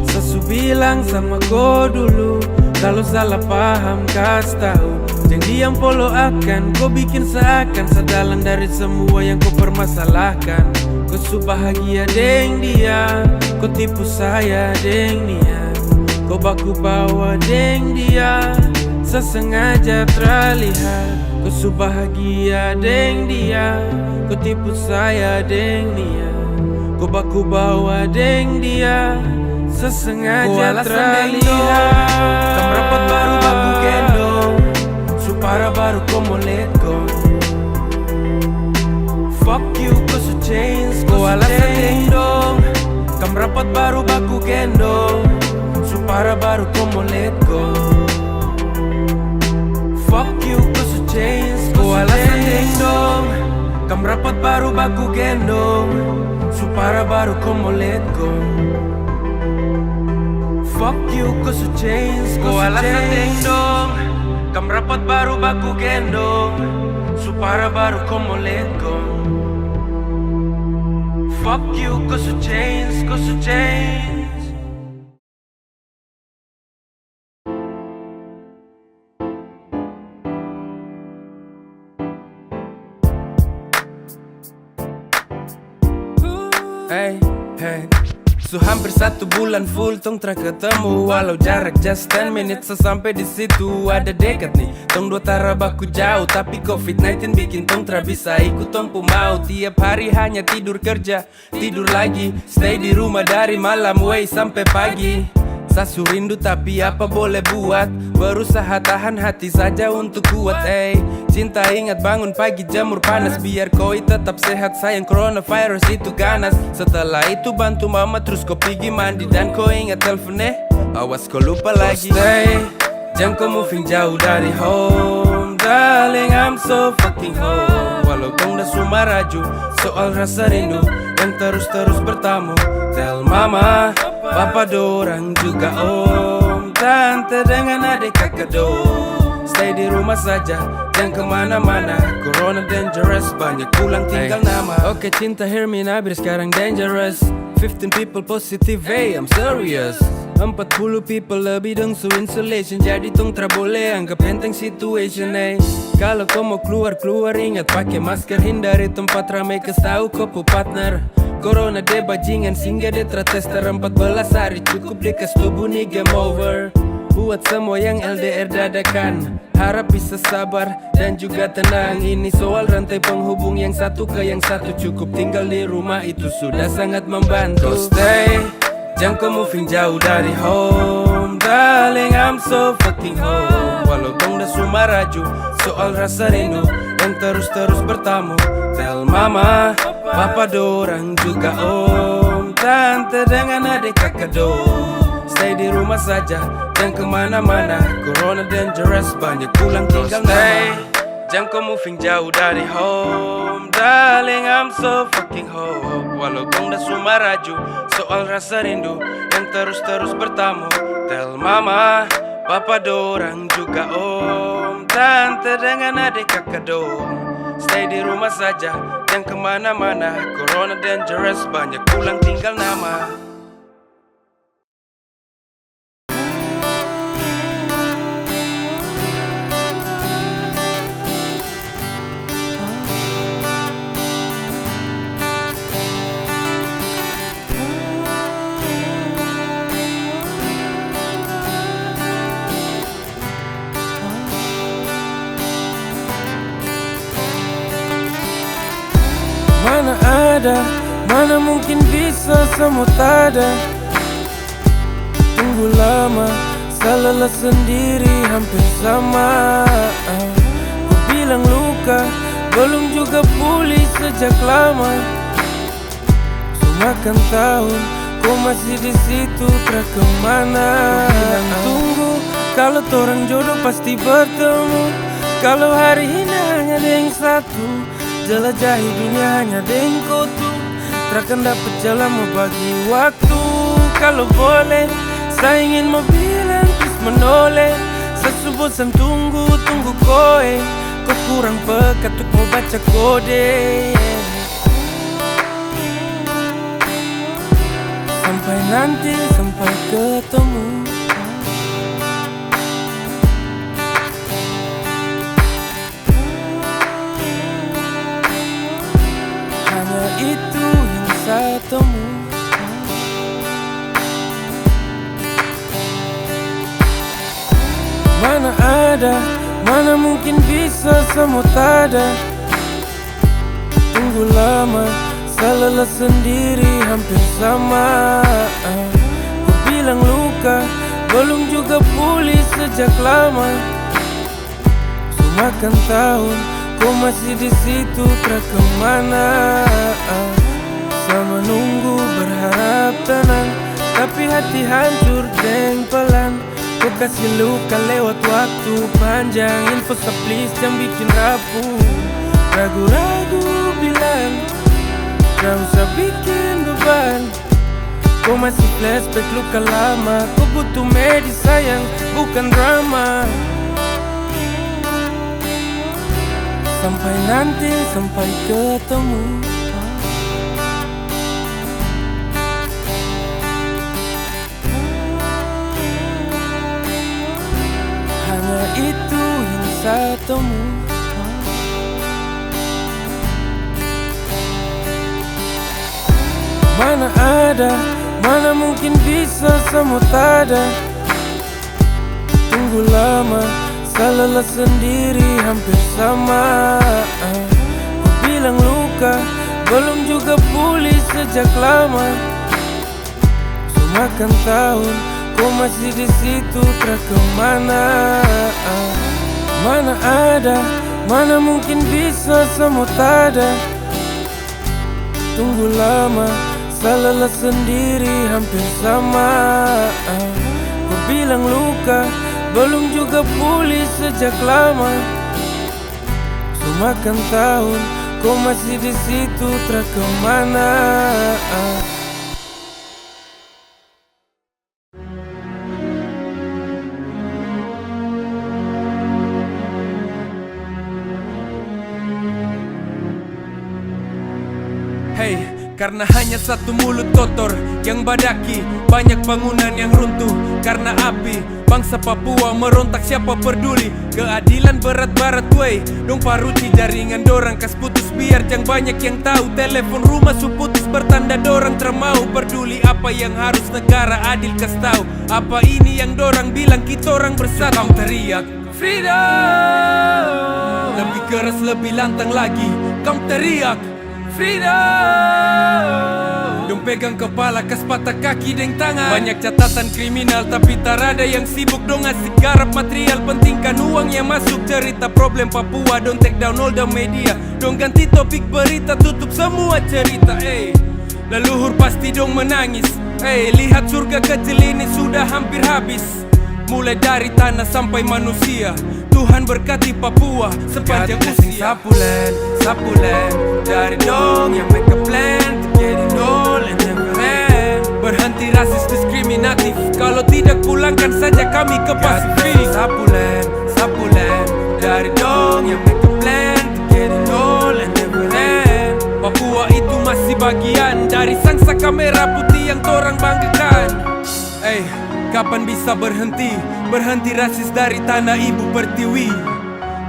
Sesu bilang sama kau dulu, kalau salah paham kasih tahu. Jangan diam polo akan, kau bikin seakan sedalam dari semua yang kau permasalahkan. Kau su bahagia deng dia, kau tipu saya deng dia. Kau baku bawa deng dia, sesengaja terlihat. Kau su bahagia deng dia, kau tipu saya deng dia. Kau baku bawa deng dia, sesengaja terlihat. Kam rapat baru baku gendong, supara baru kau mau let go. Fuck you kau su change, kau alasan dengdong. Kam rapat baru baku gendong, supara baru kau mau let go. Fuck you kau so change, kau alasan dengdong. Kam rapat baru baku gendong, supara baru kau mau let go. Fuck you kau so change, kau alasan dengdong. Kam rapat baru baku gendong, supara baru kau mau let go. Fuck you kau so change, kau so change. Hey, hey. So hampir 1 bulan full tong tra ketemu, walau jarak just 10 minutes sampai di situ. Ada dekat nih, tong dua tara baku jauh, tapi COVID-19 bikin tong tra bisa ikut tong mau. Tiap hari hanya tidur kerja, tidur lagi, stay di rumah dari malam way sampai pagi. Sasu rindu tapi apa boleh buat, berusaha tahan hati saja untuk kuat. Cinta ingat bangun pagi jamur panas, biar koi tetap sehat sayang, coronavirus itu ganas. Setelah itu bantu mama terus kau pergi mandi, dan kau ingat teleponnya, awas kau lupa lagi. Stay, jangan kau moving jauh dari home, darling I'm so fucking home. Walau kau dah semua raju, soal rasa rindu yang terus-terus bertamu. Tell mama, papa dorang juga om, tante dengan adik kakak dong. Stay di rumah saja, jangan kemana-mana. Corona dangerous, banyak pulang tinggal nama. Oke cinta hear me nabir sekarang dangerous. 15 people positive, hey I'm serious. 40 people lebih dong so insulation, jadi tong tra boleh anggap enteng situation. Kalau kau mau keluar ingat pakai masker, hindari tempat ramai kesau kau pu partner. Corona de bajingan singgah de tester 14 hari cukup dekas tubuh nih game over. Buat semua yang LDR dadakan, harap bisa sabar dan juga tenang. Ini soal rantai penghubung yang satu ke yang satu, cukup tinggal di rumah itu sudah sangat membantu. So stay, jangan kau moving jauh dari home, darling I'm so fucking home. Walau tong dah semua raju, soal rasa rindu yang terus-terus bertamu. Tell mama, papa dorang juga om, tante dengan adik kakak dong. Stay di rumah saja, jangan kemana-mana. Corona dangerous, banyak pulang tinggal nama. Jangan kau moving jauh dari home, darling I'm so fucking home. Walau tong dah semua raju, soal rasa rindu yang terus-terus bertamu. Tell mama, papa dorang juga om, tante dengan adik kakak dong. Stay di rumah saja, jangan kemana-mana. Corona dangerous, banyak pulang tinggal nama. ada, mana mungkin bisa semua tak ada. Tunggu lama, salah sendiri hampir sama. Ku bilang luka, belum juga pulih sejak lama. Semakan tahun, kau masih di situ tak kemana. Bilang tunggu, kalau torang jodoh pasti bertemu. Kalau hari ini hanya ada yang satu, jelajahi dunia hanya ada yang kau tuh. Takkan dapat jalan mau bagi waktu. Kalau boleh, saya ingin mau bilang please menoleh. Saya bosan tunggu koe. Kau kurang peka untuk mau baca kode. Sampai nanti, sampai ketemu. Hanya itu yang saya temu. Mana ada, mana mungkin bisa semua tak ada. Tunggu lama, salah sendiri hampir sama. Ku bilang luka, belum juga pulih sejak lama. Semakan tahun, kau masih di situ tak kemana. Sama nunggu berharap tenang, tapi hati hancur deng pelan. Kau kasih luka lewat waktu panjang. Info please jangan bikin rapuh. Ragu-ragu bilang gak usah bikin beban. Kau masih flashback luka lama. Kau butuh medis sayang, bukan drama. Sampai nanti, sampai ketemu. Hanya itu yang saya temu. Mana ada, mana mungkin bisa semua tak ada. Tunggu lama, salah sendiri hampir sama. Ku bilang luka, belum juga pulih sejak lama. Semakan tahun, kau masih di situ tak kemana. Mana ada, mana mungkin bisa semua tak ada. Tunggu lama, salah sendiri hampir sama. Ku bilang luka, belum juga pulih sejak lama. Semakan tahun, kau masih di situ tak kemana. Hey, karena hanya satu mulut kotor yang badaki, banyak bangunan yang runtuh karena api. Bangsa Papua merontak, siapa peduli? Keadilan berat barat wey. Dong paruti jaringan dorang kas putus biar jang banyak yang tahu. Telepon rumah su putus bertanda dorang termau peduli. Apa yang harus negara adil kas tahu? Apa ini yang dorang bilang kita orang bersatu? Kamu teriak freedom, lebih keras lebih lantang lagi. Kamu teriak freedom, dong pegang kepala kas patah kaki deng tangan. Banyak catatan kriminal tapi tak ada yang sibuk. Dong ngasih garap material pentingkan uang yang masuk. Cerita problem Papua dong take down all the media. Dong ganti topik berita tutup semua cerita. Leluhur pasti dong menangis. Lihat surga kecil ini sudah hampir habis. Mulai dari tanah sampai manusia. Tuhan berkati Papua sepanjang usia. Sapulen dari dong yang make a plan to get it all and never end. Berhenti rasis diskriminatif, kalau tidak pulangkan saja kami ke Pasifik. Sapulen dari dong yang make a plan to get it all and never end. Papua itu masih bagian dari sang saka merah putih yang torang banggakan. Kapan bisa berhenti? Berhenti rasis dari tanah ibu pertiwi.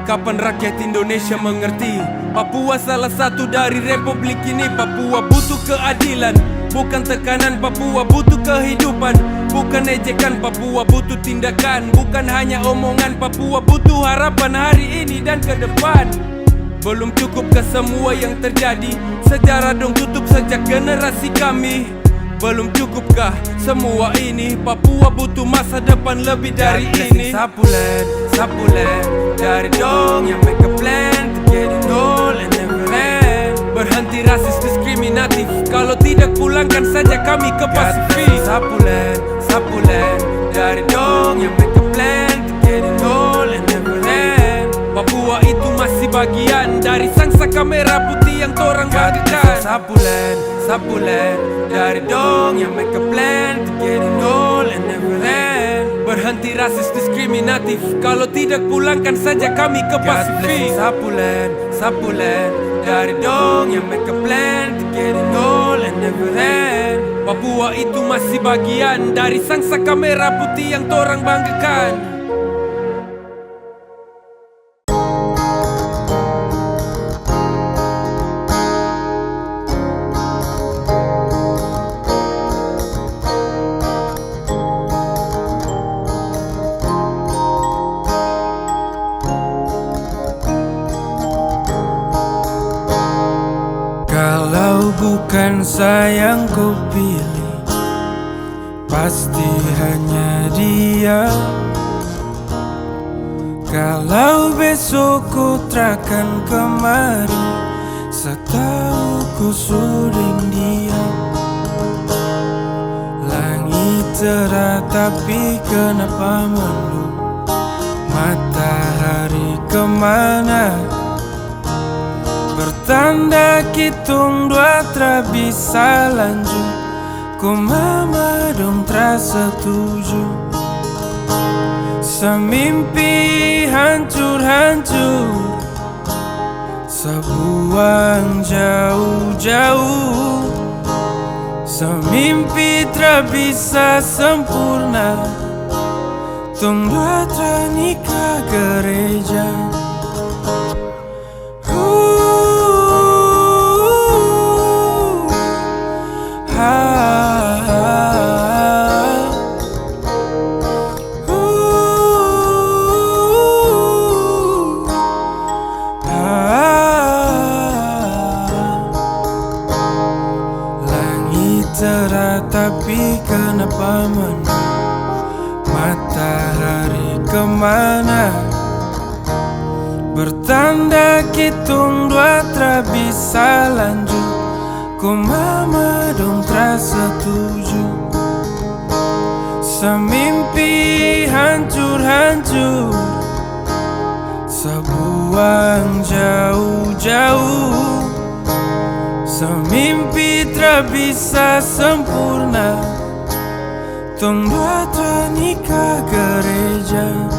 Kapan rakyat Indonesia mengerti? Papua salah satu dari republik ini. Papua butuh keadilan, bukan tekanan. Papua butuh kehidupan, bukan ejekan. Papua butuh tindakan, bukan hanya omongan. Papua butuh harapan hari ini dan ke depan. Belum cukupkah semua yang terjadi? Sejarah dong tutup sejak generasi kami. Belum cukupkah semua ini? Papua butuh masa depan lebih dari ini. Sapulen, sapulen, dari dong yang make a plan to get it all and never end. Berhenti rasis diskriminatif, kalau tidak pulangkan saja kami ke Pasifik. Sapulen, sapulen, dari dong yang make a plan to get it all and never end. Papua itu masih bagian dari sangsaka merah putih yang torang bagikan. Sapulen, sapulen, dari dong yang make a plan to get it all and never end. Berhenti rasis diskriminatif, kalau tidak pulangkan saja kami ke Pasifik. Sapulen, sapulen, dari dong yang make a plan to get it all and never end. Papua itu masih bagian dari sangsaka merah putih yang torang banggakan. Kalau bukan sayang ku pilih, pasti hanya dia. Kalau besok ku takkan kemari, setahu ku suding dia. Langit cerah tapi kenapa mendung? Matahari kemana? Bertanda kitung dua tra bisa lanjut. Ku mama dong tra setuju. Semimpi hancur-hancur, sebuang jauh-jauh. Semimpi tra bisa sempurna, tung dua tra nikah gereja. Langit cerah tapi kenapa mendung? Matahari kemana? Bertanda kitung dua tra bisa lanjut. Ku mama dong tra setuju. Semimpi hancur-hancur, sebuang jauh-jauh. Semimpi tra bisa sempurna, tung dua tra nikah gereja.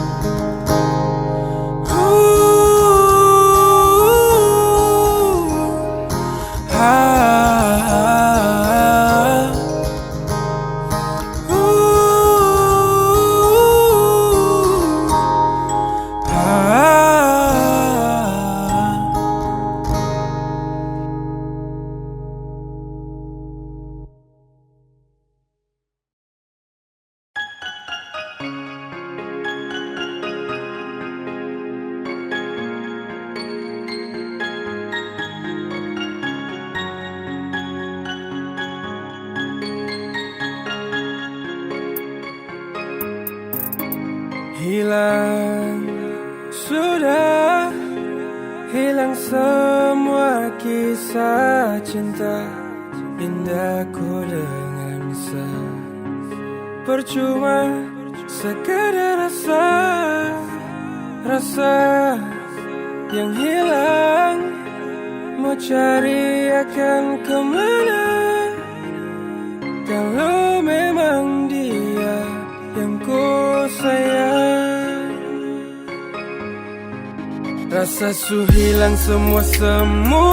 Hilang, sudah hilang semua kisah cinta indahku dengan percuma sekadar rasa yang hilang. Mau cari akan kemana kalau memang dia yang ku sayang. Rasa su hilang semua semu,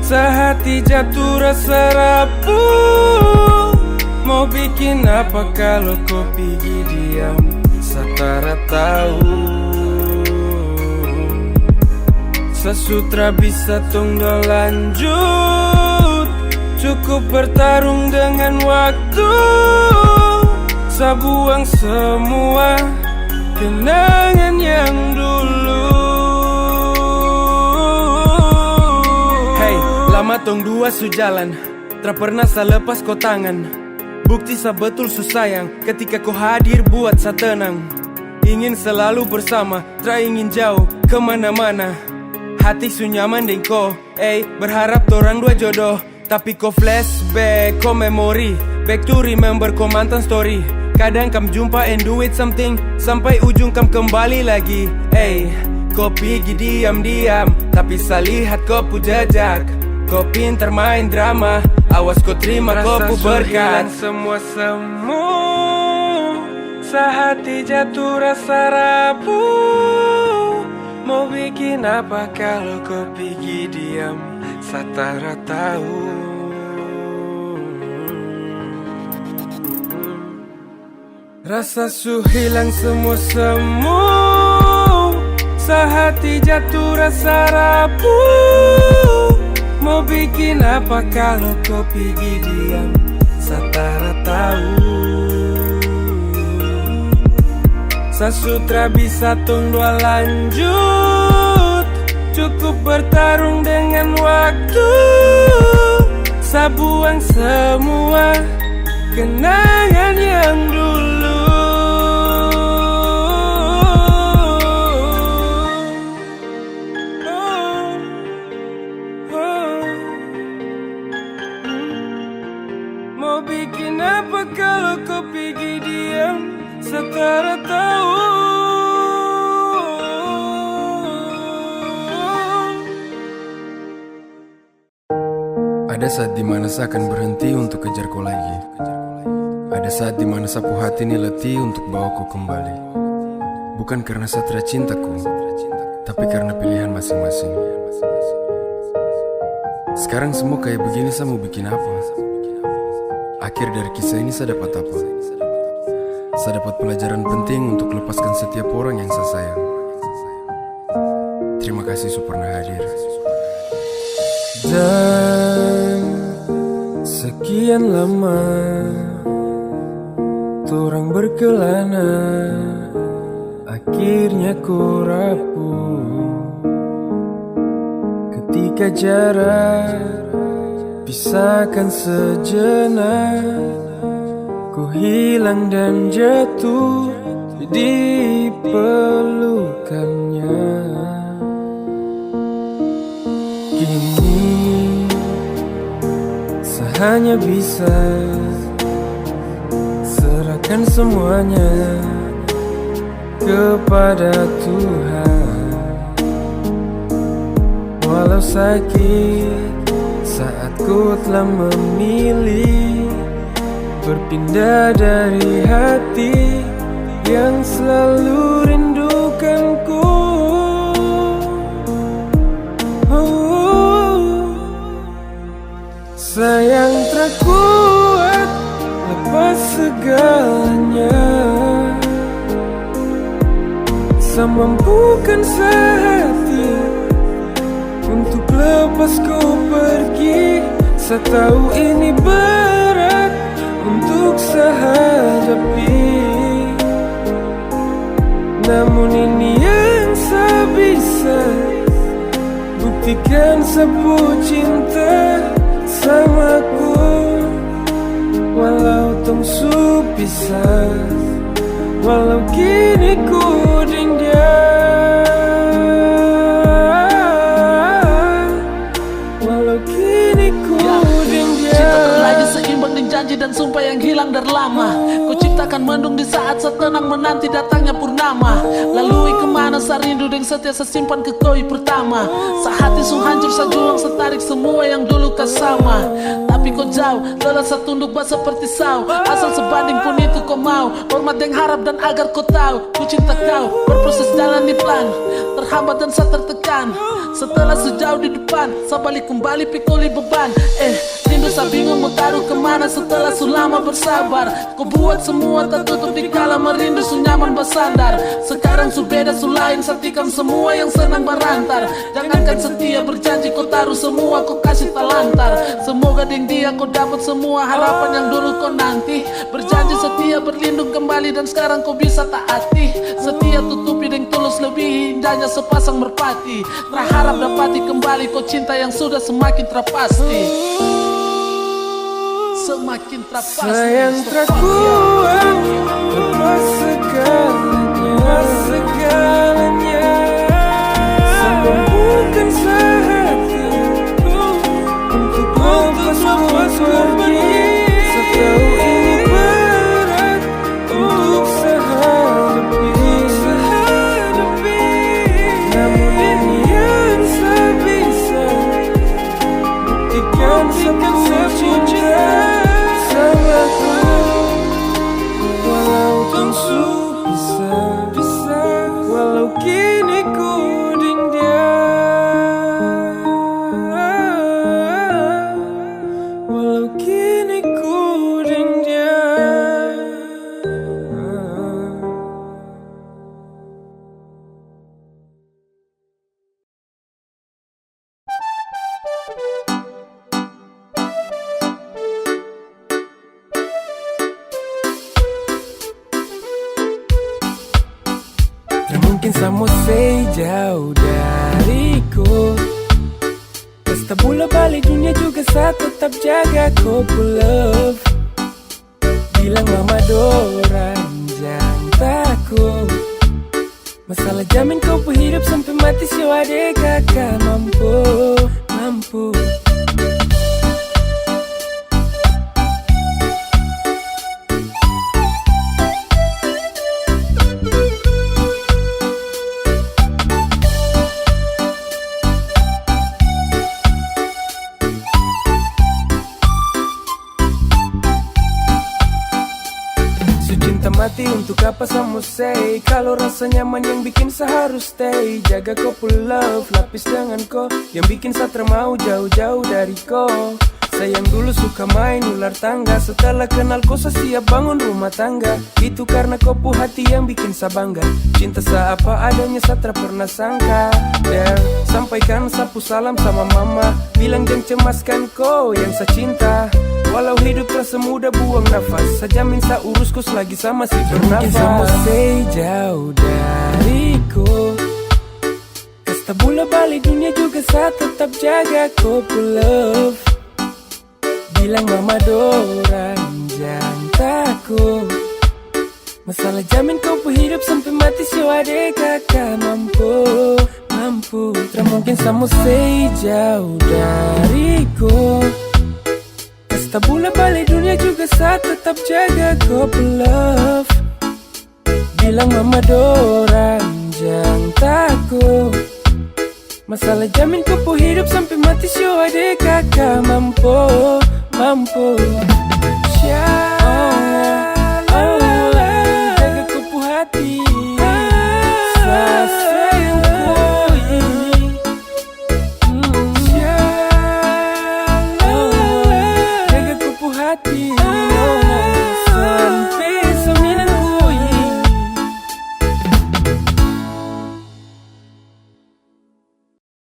sehati jatuh rasa rapuh. Mau bikin apa kalau kau pergi diam, satara tahu. Sesutra bisa tunggu lanjut, cukup bertarung dengan waktu. Sabuang semua kenangan yang dulu. Selama tong dua sejalan, tak pernah sa lepas kau tangan. Bukti sa betul su sayang, ketika kau hadir buat sa tenang. Ingin selalu bersama, tak ingin jauh kemana-mana. Hati su nyaman deng kau, berharap torang dua jodoh. Tapi kau flashback, kau memori, back to remember kau mantan story. Kadang kam jumpa and do it something, sampai ujung kam kembali lagi. Kau pergi diam-diam, tapi sa lihat kau pu jejak. Kau pintar main drama, awas kau terima kau pu berkat. Semua semu, sehati jatuh rasa rapuh. Mau bikin apa kalau kau pergi diam, satara tahu. Rasa su hilang semua semu, sehati jatuh rasa rapuh. Mau bikin apa kalau kau pergi diam, satara tahu. Sasutra bisa tong dua lanjut, cukup bertarung dengan waktu. Sabuang semua kenangan yang dulu. Mau bikin apa kalau kau pergi diam, setara tahu. Ada saat dimana saya akan berhenti untuk kejar kau lagi. Ada saat dimana sapu hati ini letih untuk bawa kau kembali. Bukan karena saya tidak cintaku, tapi karena pilihan masing-masing. Sekarang semua kayak begini, saya mau bikin apa? Akhir dari kisah ini saya dapat apa? Saya dapat pelajaran penting untuk lepaskan setiap orang yang saya sayang. Terima kasih sudah pernah hadir. Dan sekian lama torang berkelana, akhirnya ku rapuh. Ketika jarak pisahkan sejenak, ku hilang dan jatuh di pelukannya. Kini saya hanya bisa serahkan semuanya kepada Tuhan. Walau sakit saat ku telah memilih berpindah dari hati yang selalu rindukanku. Sayang tak kuat lepas segalanya, semampukan sehati untuk lepas kau pergi. Saya tahu ini berat untuk saya hadapi, namun ini yang saya bisa buktikan. Sebuah cinta samaku, walau tong su pisah, walau kini ku dingga, walau kini ku dingga. Cinta terlaju seimbang dengan janji dan sumpah yang hilang dari lama. Ku ciptakan mendung di saat setenang menanti datangnya purnama. Lalui kemana sa rindu dan setia sesimpan ke koi pertama. Sehati sung hancur sa juang setarik semua yang dulu kau sama. Tapi kau jauh, lelah sa tunduk bah seperti sau. Asal sebanding pun itu kau mau. Hormat yang harap dan agar kau tahu, ku cinta kau, berproses jalan di plan. Terhambat dan sa tertekan, setelah sejauh di depan, sa balik kembali pikuli beban. Rindu sa bingung mau taruh kemana setelah selama bersabar. Kau buat semua tertutup di kala merindu su nyaman bersandar. Sekarang su beda su lain, satikam semua yang senang berantar. Jangankan setia berjanji kau taruh semua, kau kasih talantar. Semoga dengan dia kau dapat semua harapan yang dulu kau nanti. Berjanji setia berlindung kembali dan sekarang kau bisa taati. Setia tutupi dengan tulus lebih indahnya sepasang merpati. Berharap dapati kembali kau cinta yang sudah semakin terpasti. Semakin terpasti. Sayang terkuat, lepas segalanya, sempurnakan sehati untuk lepas pergi. Setahu ini berat untuk sehadapi, namun ini yang saya bisa buktikan semua cinta samaku. Walau tungsu bisa, walau kini ku walau kini ku tak mungkin sama say jauh dariku. Pesta bola balik dunia juga saya tetap jaga kau love. Bilang mama Dora jangan takut. Masalah jamin kau hidup sampai mati si adek kakak mampu. Mati untuk apa sama say? Kalau rasa nyaman yang bikin saya harus stay. Jaga kau love, lapis dengan kau yang bikin saya termau jauh-jauh dari kau. Sayang dulu suka main ular tangga, setelah kenal kau saya siap bangun rumah tangga. Itu karena kau hati yang bikin saya bangga. Cinta saya apa adanya saya tak pernah sangka. Dan sampaikan sapu salam sama mama, bilang jangan cemaskan kau yang saya cinta. Walau hidup terasa mudah buang nafas, saya jamin saya urus kau selagi sama si bernafas. Mungkin sama say jauh dariku. Pesta bola balik dunia juga saya tetap jaga kau love. Bilang mama Dora jangan takut. Masalah jamin kau hidup sampai mati si adek kakak mampu. Tak mungkin sama say jauh dariku. Pesta bola balik dunia juga saya tetap jaga kau love. Bilang mama Dora jangan takut. Masalah jamin kau hidup sampai mati si adek kakak mampu. Jaga kau hati, sayangku ini. Jaga kau hati,